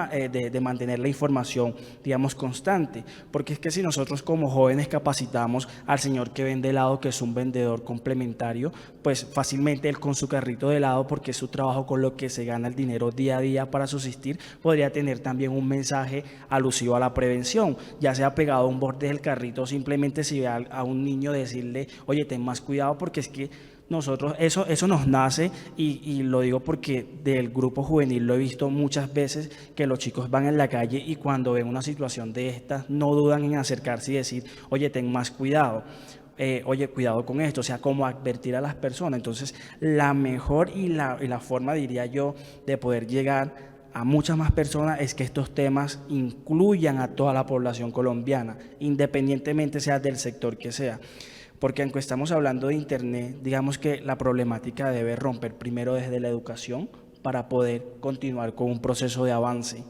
de mantener la información, digamos, constante, porque es que si nosotros como jóvenes capacitamos al señor que vende helado, que es un vendedor complementario, pues fácilmente él con su carrito de helado, porque es su trabajo con lo que se gana el dinero día a día para subsistir, podría tener también un mensaje alusivo a la prevención, ya sea pegado a un borde del carrito, simplemente si ve a un niño decirle, oye, ten más cuidado, porque es que nosotros, eso nos nace y lo digo porque del grupo juvenil lo he visto muchas veces que los chicos van en la calle y cuando ven una situación de estas no dudan en acercarse y decir, oye, ten más cuidado. Oye, cuidado con esto, o sea, como advertir a las personas. Entonces, la mejor y la forma, diría yo, de poder llegar a muchas más personas es que estos temas incluyan a toda la población colombiana, independientemente sea del sector que sea. Porque aunque estamos hablando de Internet, digamos que la problemática debe romper primero desde la educación para poder continuar con un proceso de avance,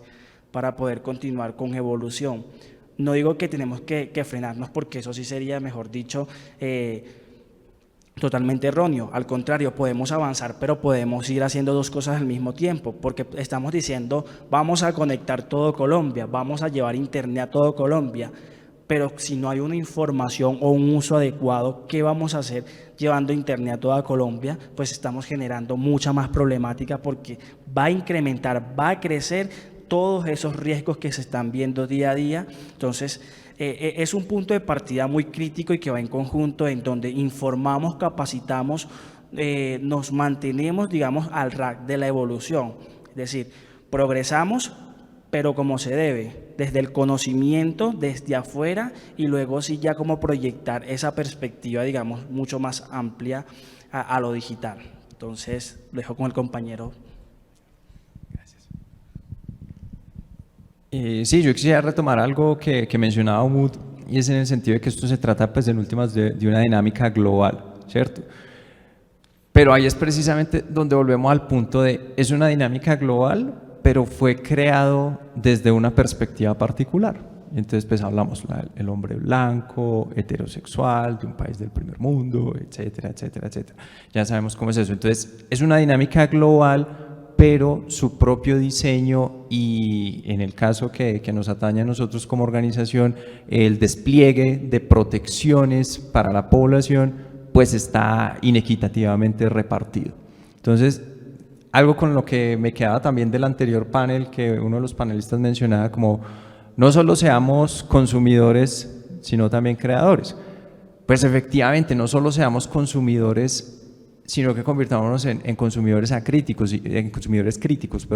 para poder continuar con evolución. No digo que tenemos que frenarnos porque eso sí sería, mejor dicho, totalmente erróneo. Al contrario, podemos avanzar, pero podemos ir haciendo dos cosas al mismo tiempo, porque estamos diciendo, vamos a conectar todo Colombia, vamos a llevar Internet a todo Colombia, pero si no hay una información o un uso adecuado, ¿qué vamos a hacer llevando Internet a toda Colombia? Pues estamos generando mucha más problemática porque va a incrementar, va a crecer todos esos riesgos que se están viendo día a día. Entonces, es un punto de partida muy crítico y que va en conjunto, en donde informamos, capacitamos, nos mantenemos, digamos, al ras de la evolución. Es decir, progresamos, pero como se debe, desde el conocimiento, desde afuera, y luego sí ya como proyectar esa perspectiva, digamos, mucho más amplia a lo digital. Entonces, lo dejo con el compañero. Sí, yo quisiera retomar algo que mencionaba Umut, y es en el sentido de que esto se trata, pues, en últimas, de una dinámica global, ¿cierto? Pero ahí es precisamente donde volvemos al punto de, es una dinámica global, pero fue creado desde una perspectiva particular. Entonces, pues hablamos el hombre blanco, heterosexual, de un país del primer mundo, etcétera, etcétera, etcétera. Ya sabemos cómo es eso. Entonces, es una dinámica global, pero su propio diseño y, en el caso que nos atañe a nosotros como organización, el despliegue de protecciones para la población, pues está inequitativamente repartido. Entonces, algo con lo que me quedaba también del anterior panel, que uno de los panelistas mencionaba, como no solo seamos consumidores, sino también creadores. Pues efectivamente, no solo seamos consumidores, sino que convirtámonos en consumidores en consumidores críticos,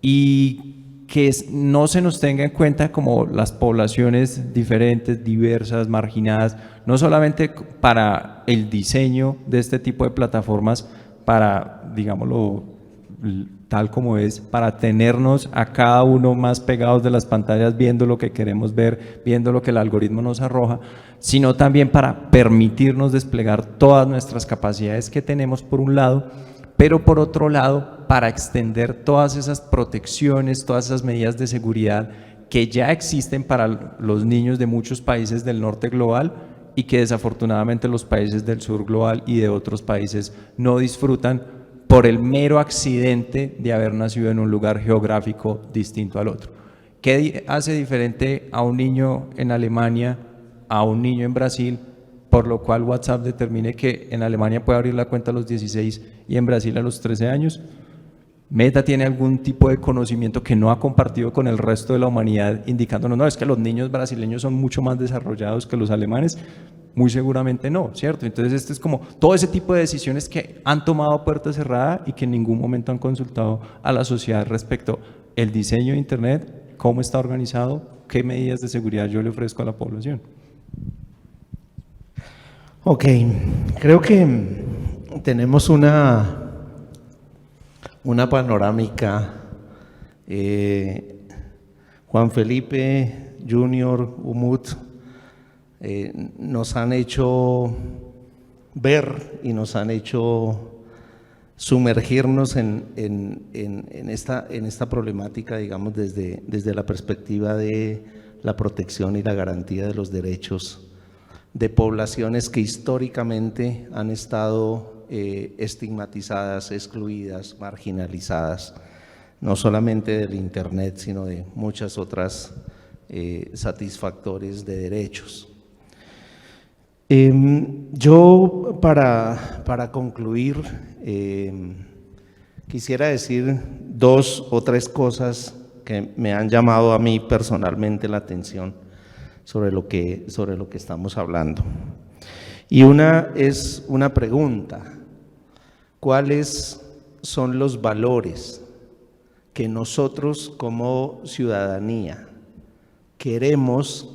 y que no se nos tenga en cuenta como las poblaciones diferentes, diversas, marginadas, no solamente para el diseño de este tipo de plataformas, para, digámoslo tal como es, para tenernos a cada uno más pegados de las pantallas, viendo lo que queremos ver, viendo lo que el algoritmo nos arroja, sino también para permitirnos desplegar todas nuestras capacidades que tenemos por un lado, pero por otro lado para extender todas esas protecciones, todas esas medidas de seguridad que ya existen para los niños de muchos países del norte global y que desafortunadamente los países del sur global y de otros países no disfrutan por el mero accidente de haber nacido en un lugar geográfico distinto al otro. ¿Qué hace diferente a un niño en Alemania a un niño en Brasil, por lo cual WhatsApp determine que en Alemania puede abrir la cuenta a los 16 y en Brasil a los 13 años? Meta tiene algún tipo de conocimiento que no ha compartido con el resto de la humanidad, indicándonos, no, es que los niños brasileños son mucho más desarrollados que los alemanes. Muy seguramente no, ¿cierto? Entonces, este es como todo ese tipo de decisiones que han tomado a puerta cerrada y que en ningún momento han consultado a la sociedad respecto al diseño de Internet, cómo está organizado, qué medidas de seguridad yo le ofrezco a la población. Ok, creo que tenemos una panorámica. Juan Felipe, Junior, Umut, nos han hecho ver y nos han hecho sumergirnos en esta problemática, digamos, desde la perspectiva de la protección y la garantía de los derechos de poblaciones que históricamente han estado estigmatizadas, excluidas, marginalizadas, no solamente del Internet, sino de muchas otras satisfactores de derechos. Yo, para concluir, quisiera decir 2 o 3 cosas que me han llamado a mí personalmente la atención sobre lo que estamos hablando. Y una es una pregunta: ¿cuáles son los valores que nosotros como ciudadanía queremos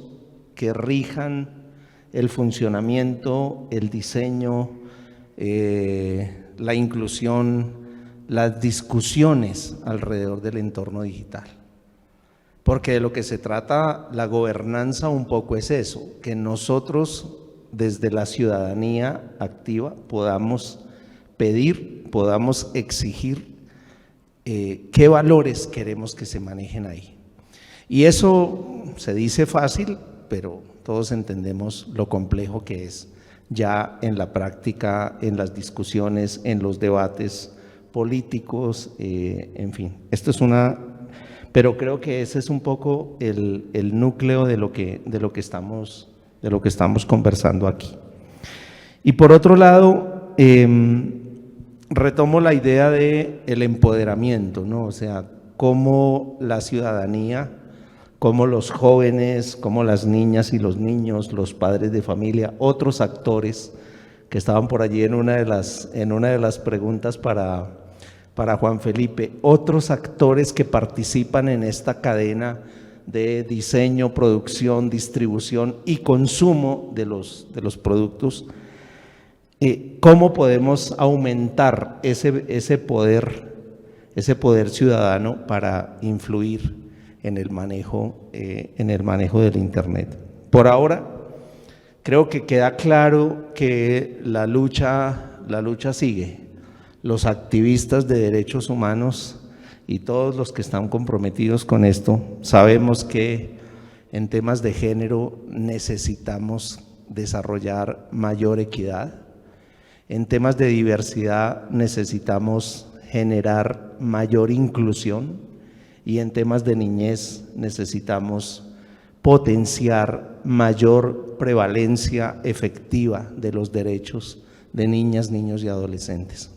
que rijan el funcionamiento, el diseño, la inclusión, las discusiones alrededor del entorno digital? Porque de lo que se trata la gobernanza un poco es eso, que nosotros desde la ciudadanía activa podamos pedir, podamos exigir qué valores queremos que se manejen ahí. Y eso se dice fácil, pero todos entendemos lo complejo que es ya en la práctica, en las discusiones, en los debates políticos, en fin. Esto es una pero creo que ese es un poco el núcleo de lo que estamos conversando aquí. Y por otro lado, retomo la idea del empoderamiento, ¿no? O sea, cómo la ciudadanía, cómo los jóvenes, cómo las niñas y los niños, los padres de familia, otros actores que estaban por allí en una de las preguntas para Juan Felipe, otros actores que participan en esta cadena de diseño, producción, distribución y consumo de los productos, cómo podemos aumentar ese poder ciudadano para influir en el manejo del Internet. Por ahora, creo que queda claro que la lucha sigue. Los activistas de derechos humanos y todos los que están comprometidos con esto, sabemos que en temas de género necesitamos desarrollar mayor equidad. En temas de diversidad necesitamos generar mayor inclusión y en temas de niñez necesitamos potenciar mayor prevalencia efectiva de los derechos de niñas, niños y adolescentes.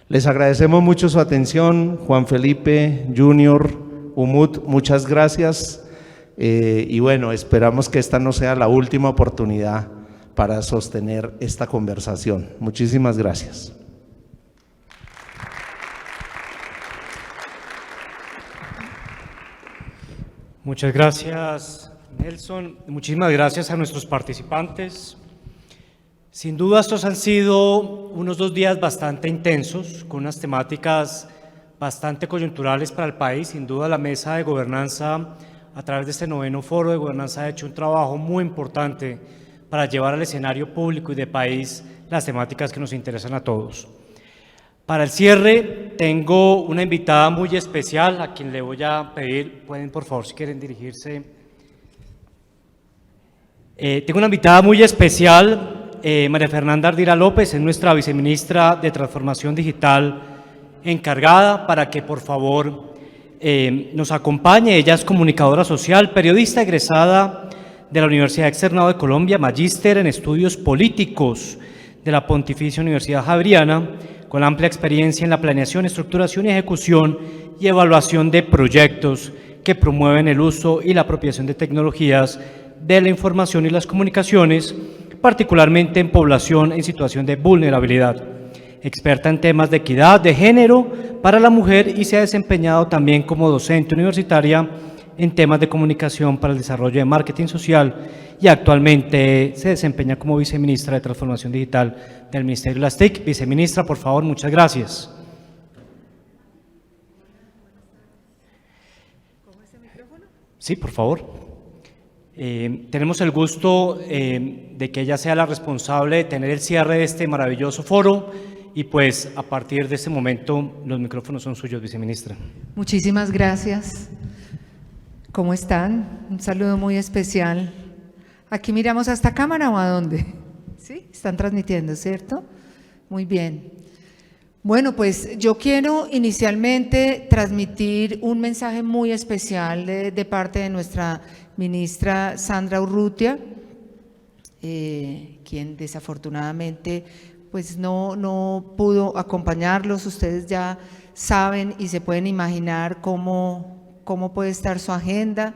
Les agradecemos mucho su atención, Juan Felipe, Junior, Umut, muchas gracias y bueno, esperamos que esta no sea la última oportunidad para sostener esta conversación. Muchísimas gracias. Muchas gracias, Nelson. Muchísimas gracias a nuestros participantes. Sin duda estos han sido unos 2 días bastante intensos, con unas temáticas bastante coyunturales para el país. Sin duda la Mesa de Gobernanza, a través de este 9º Foro de Gobernanza, ha hecho un trabajo muy importante para llevar al escenario público y de país las temáticas que nos interesan a todos. Para el cierre tengo una invitada muy especial a quien le voy a pedir, pueden por favor si quieren dirigirse. Tengo una invitada muy especial, María Fernanda Ardila López, es nuestra viceministra de Transformación Digital encargada, para que por favor nos acompañe. Ella es comunicadora social, periodista egresada de la Universidad Externado de Colombia, magíster en estudios políticos de la Pontificia Universidad Javeriana, con amplia experiencia en la planeación, estructuración y ejecución y evaluación de proyectos que promueven el uso y la apropiación de tecnologías de la información y las comunicaciones, particularmente en población en situación de vulnerabilidad. Experta en temas de equidad de género para la mujer y se ha desempeñado también como docente universitaria en temas de comunicación para el desarrollo de marketing social y actualmente se desempeña como viceministra de Transformación Digital del Ministerio de las TIC. Viceministra, por favor, muchas gracias. Sí, por favor. Tenemos el gusto de que ella sea la responsable de tener el cierre de este maravilloso foro y pues a partir de este momento los micrófonos son suyos, viceministra. Muchísimas gracias. ¿Cómo están? Un saludo muy especial. ¿Aquí miramos a esta cámara o a dónde? ¿Sí? Están transmitiendo, ¿cierto? Muy bien. Bueno, pues yo quiero inicialmente transmitir un mensaje muy especial de parte de nuestra ministra Sandra Urrutia, quien desafortunadamente pues no pudo acompañarlos. Ustedes ya saben y se pueden imaginar cómo puede estar su agenda.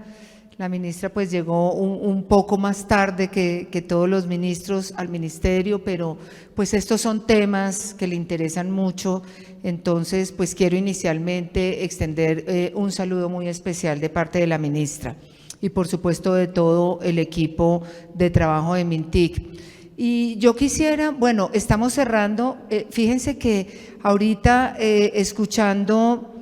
La ministra pues llegó un poco más tarde que todos los ministros al ministerio, pero pues estos son temas que le interesan mucho, entonces pues quiero inicialmente extender un saludo muy especial de parte de la ministra y por supuesto de todo el equipo de trabajo de MINTIC. Y yo quisiera, bueno, estamos cerrando, fíjense que ahorita escuchando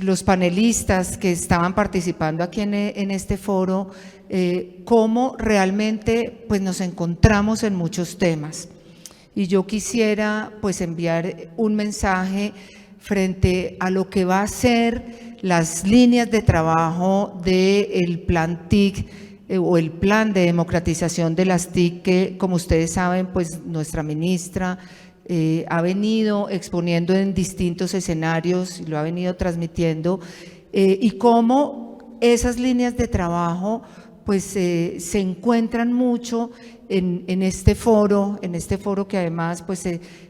los panelistas que estaban participando aquí en este foro, cómo realmente pues nos encontramos en muchos temas. Y yo quisiera pues enviar un mensaje frente a lo que va a ser las líneas de trabajo del plan TIC o el plan de democratización de las TIC, que como ustedes saben pues nuestra ministra ha venido exponiendo en distintos escenarios y lo ha venido transmitiendo, y cómo esas líneas de trabajo pues se encuentran mucho en este foro que además pues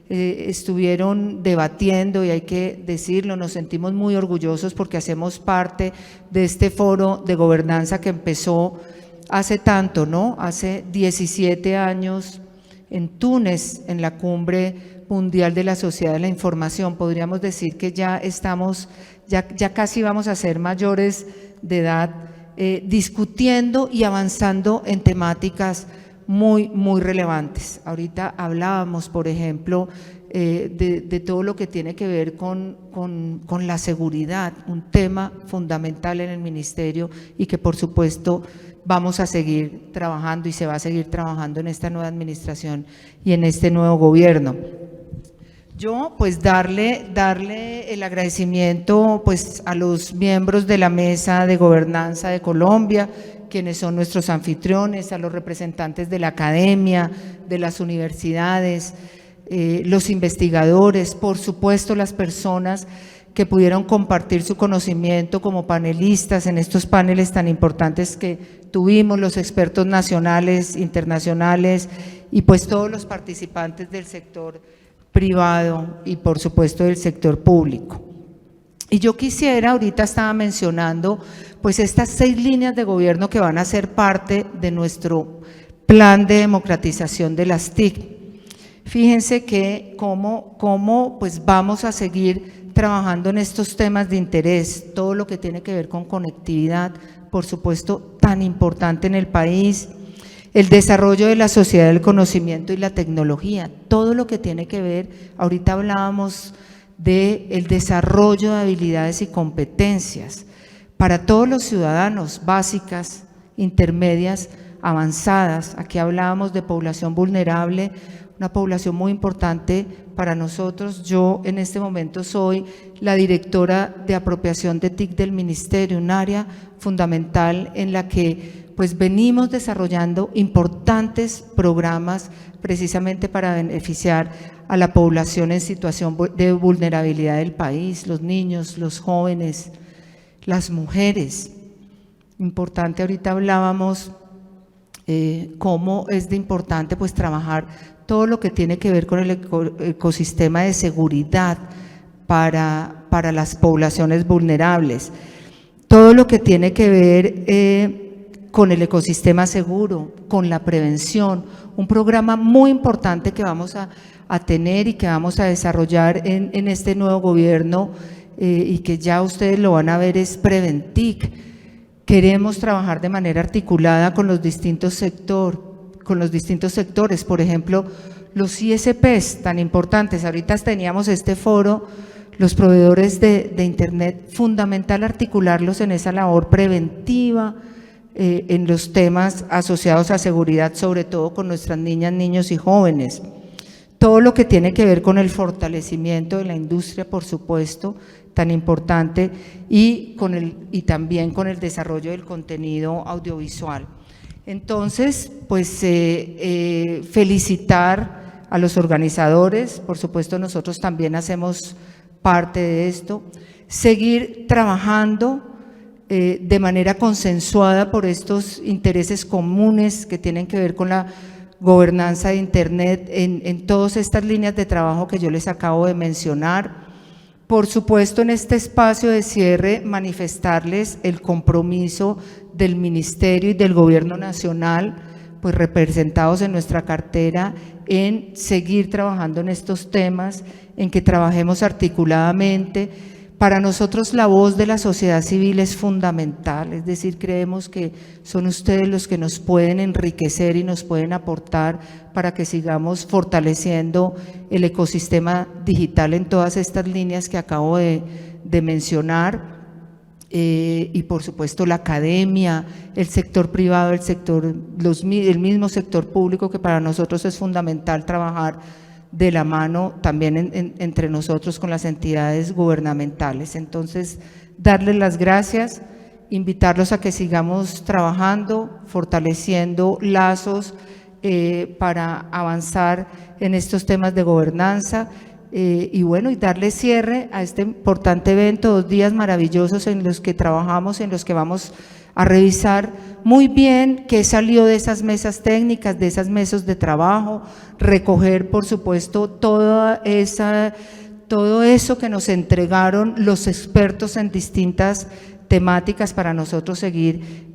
estuvieron debatiendo, y hay que decirlo, nos sentimos muy orgullosos porque hacemos parte de este foro de gobernanza que empezó hace tanto, ¿no? Hace 17 años en Túnez, en la Cumbre Mundial de la Sociedad de la Información. Podríamos decir que ya estamos, ya casi vamos a ser mayores de edad, discutiendo y avanzando en temáticas muy relevantes. Ahorita hablábamos, por ejemplo, de todo lo que tiene que ver con la seguridad, un tema fundamental en el ministerio y que por supuesto vamos a seguir trabajando y se va a seguir trabajando en esta nueva administración y en este nuevo gobierno. Yo pues darle el agradecimiento pues a los miembros de la Mesa de Gobernanza de Colombia, quienes son nuestros anfitriones, a los representantes de la academia, de las universidades, los investigadores, por supuesto las personas que pudieron compartir su conocimiento como panelistas en estos paneles tan importantes que tuvimos, los expertos nacionales, internacionales y pues todos los participantes del sector privado y por supuesto del sector público. Y yo quisiera, ahorita estaba mencionando, pues estas 6 líneas de gobierno que van a ser parte de nuestro plan de democratización de las TIC. Fíjense que cómo pues vamos a seguir trabajando en estos temas de interés, todo lo que tiene que ver con conectividad, por supuesto, tan importante en el país, el desarrollo de la sociedad del conocimiento y la tecnología, todo lo que tiene que ver, ahorita hablábamos del desarrollo de habilidades y competencias para todos los ciudadanos, básicas, intermedias, avanzadas. Aquí hablábamos de población vulnerable, una población muy importante para nosotros. Yo en este momento soy la directora de apropiación de TIC del Ministerio, un área fundamental en la que pues venimos desarrollando importantes programas precisamente para beneficiar a la población en situación de vulnerabilidad del país, los niños, los jóvenes, las mujeres. Importante, ahorita hablábamos cómo es de importante pues trabajar todo lo que tiene que ver con el ecosistema de seguridad para las poblaciones vulnerables, todo lo que tiene que ver con el ecosistema seguro, con la prevención, un programa muy importante que vamos a tener y que vamos a desarrollar en este nuevo gobierno y que ya ustedes lo van a ver, es Preventic. Queremos trabajar de manera articulada con los distintos sectores, por ejemplo, los ISPs tan importantes. Ahorita teníamos este foro, los proveedores de Internet, fundamental articularlos en esa labor preventiva, en los temas asociados a seguridad, sobre todo con nuestras niñas, niños y jóvenes. Todo lo que tiene que ver con el fortalecimiento de la industria, por supuesto, tan importante, y también con el desarrollo del contenido audiovisual. Entonces, pues felicitar a los organizadores, por supuesto nosotros también hacemos parte de esto, seguir trabajando de manera consensuada por estos intereses comunes que tienen que ver con la gobernanza de Internet en todas estas líneas de trabajo que yo les acabo de mencionar. Por supuesto, en este espacio de cierre, manifestarles el compromiso del Ministerio y del Gobierno Nacional, pues representados en nuestra cartera, en seguir trabajando en estos temas, en que trabajemos articuladamente. Para nosotros la voz de la sociedad civil es fundamental, es decir, creemos que son ustedes los que nos pueden enriquecer y nos pueden aportar para que sigamos fortaleciendo el ecosistema digital en todas estas líneas que acabo de mencionar, y por supuesto la academia, el sector privado, el mismo sector público, que para nosotros es fundamental trabajar de la mano también entre nosotros con las entidades gubernamentales. Entonces, darles las gracias, invitarlos a que sigamos trabajando, fortaleciendo lazos para avanzar en estos temas de gobernanza. Y bueno, y darle cierre a este importante evento, 2 días maravillosos en los que trabajamos, en los que vamos a revisar muy bien qué salió de esas mesas técnicas, de esas mesas de trabajo, recoger, por supuesto, todo eso que nos entregaron los expertos en distintas temáticas para nosotros seguir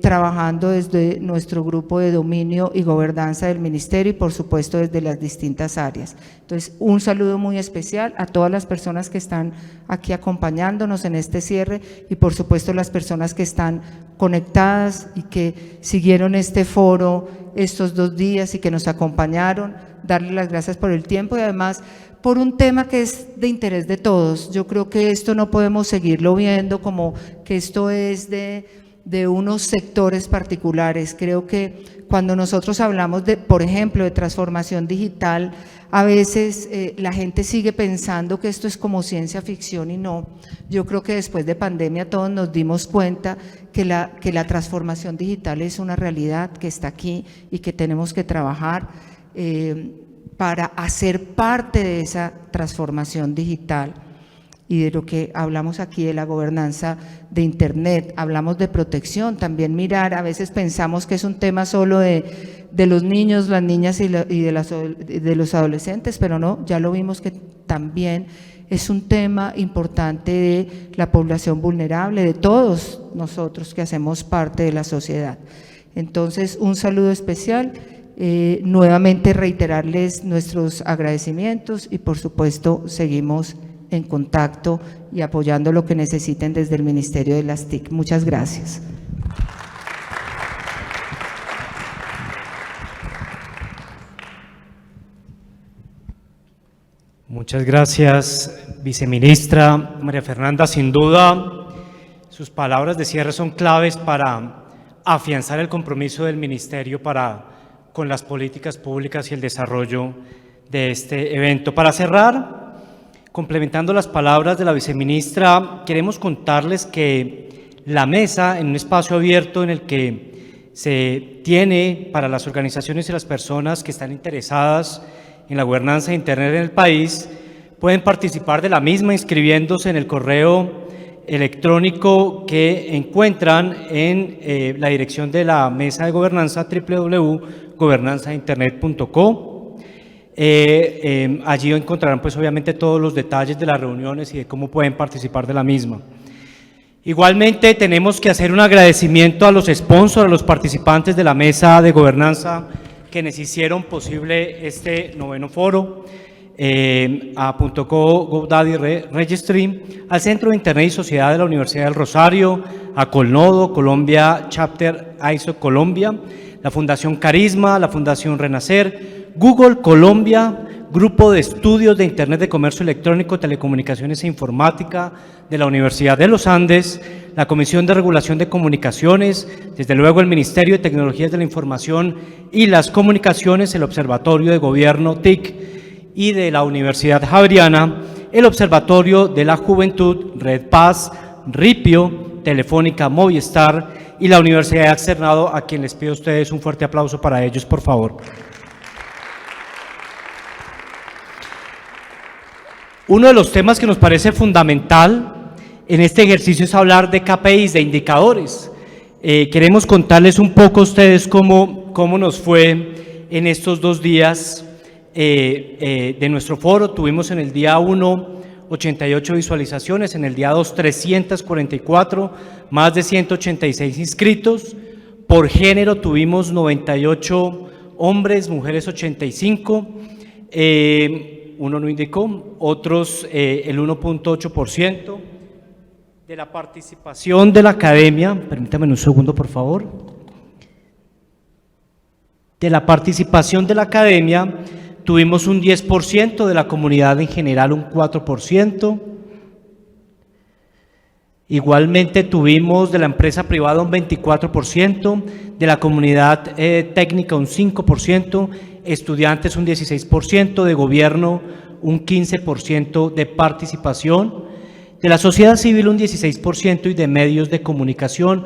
trabajando desde nuestro grupo de dominio y gobernanza del ministerio y por supuesto desde las distintas áreas. Entonces, un saludo muy especial a todas las personas que están aquí acompañándonos en este cierre y por supuesto las personas que están conectadas y que siguieron este foro estos 2 días y que nos acompañaron, darles las gracias por el tiempo y además por un tema que es de interés de todos. Yo creo que esto no podemos seguirlo viendo como que esto es de unos sectores particulares. Creo que cuando nosotros hablamos de, por ejemplo, de transformación digital, a veces la gente sigue pensando que esto es como ciencia ficción y no. Yo creo que después de pandemia todos nos dimos cuenta que la transformación digital es una realidad que está aquí y que tenemos que trabajar para hacer parte de esa transformación digital y de lo que hablamos aquí de la gobernanza de Internet, hablamos de protección, también mirar, a veces pensamos que es un tema solo de los niños, las niñas y de los adolescentes, pero no, ya lo vimos que también es un tema importante de la población vulnerable, de todos nosotros que hacemos parte de la sociedad. Entonces, un saludo especial. Nuevamente reiterarles nuestros agradecimientos y por supuesto seguimos en contacto y apoyando lo que necesiten desde el Ministerio de las TIC. Muchas gracias. Muchas gracias, viceministra María Fernanda. Sin duda, sus palabras de cierre son claves para afianzar el compromiso del ministerio con las políticas públicas y el desarrollo de este evento. Para cerrar, complementando las palabras de la viceministra, queremos contarles que la mesa, en un espacio abierto en el que se tiene para las organizaciones y las personas que están interesadas en la gobernanza de Internet en el país, pueden participar de la misma inscribiéndose en el correo electrónico que encuentran en la dirección de la mesa de gobernanza www.gobernanzainternet.co. Allí encontrarán pues obviamente todos los detalles de las reuniones y de cómo pueden participar de la misma. Igualmente tenemos que hacer un agradecimiento a los sponsors, a los participantes de la mesa de gobernanza quienes hicieron posible este 9º foro. A .co GoDaddy Registry, al Centro de Internet y Sociedad de la Universidad del Rosario, a Colnodo, Colombia Chapter ISO Colombia, la Fundación Carisma, la Fundación Renacer, Google Colombia, Grupo de Estudios de Internet de Comercio Electrónico, Telecomunicaciones e Informática de la Universidad de los Andes, la Comisión de Regulación de Comunicaciones, desde luego el Ministerio de Tecnologías de la Información y las Comunicaciones, el Observatorio de Gobierno TIC, y de la Universidad Javeriana, el Observatorio de la Juventud, Red Paz, Ripio, Telefónica, Movistar y la Universidad de Externado, a quien les pido a ustedes un fuerte aplauso para ellos, por favor. Uno de los temas que nos parece fundamental en este ejercicio es hablar de KPIs, de indicadores. Queremos contarles un poco a ustedes cómo nos fue en estos 2 días de nuestro foro. Tuvimos en el día 1 88 visualizaciones, en el día 2 344, más de 186 inscritos. Por género tuvimos 98 hombres, mujeres 85, uno no indicó, otros el 1.8%. De la participación de la academia, permítame un segundo por favor. De la participación de la academia tuvimos un 10%, de la comunidad en general un 4%. Igualmente tuvimos de la empresa privada un 24%, de la comunidad técnica un 5%, estudiantes un 16%, de gobierno un 15% de participación, de la sociedad civil un 16% y de medios de comunicación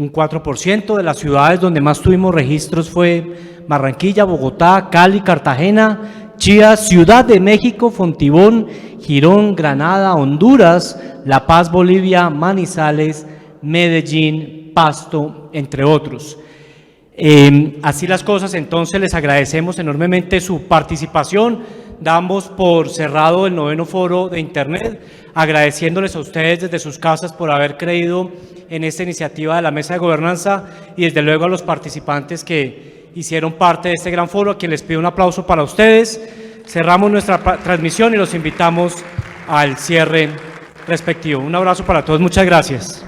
un 4%. De las ciudades donde más tuvimos registros fue Barranquilla, Bogotá, Cali, Cartagena, Chía, Ciudad de México, Fontibón, Girón, Granada, Honduras, La Paz, Bolivia, Manizales, Medellín, Pasto, entre otros. Así las cosas, entonces les agradecemos enormemente su participación. Damos por cerrado el 9º foro de Internet, agradeciéndoles a ustedes desde sus casas por haber creído en esta iniciativa de la Mesa de Gobernanza y desde luego a los participantes que hicieron parte de este gran foro, a quien les pido un aplauso para ustedes. Cerramos nuestra transmisión y los invitamos al cierre respectivo. Un abrazo para todos, muchas gracias.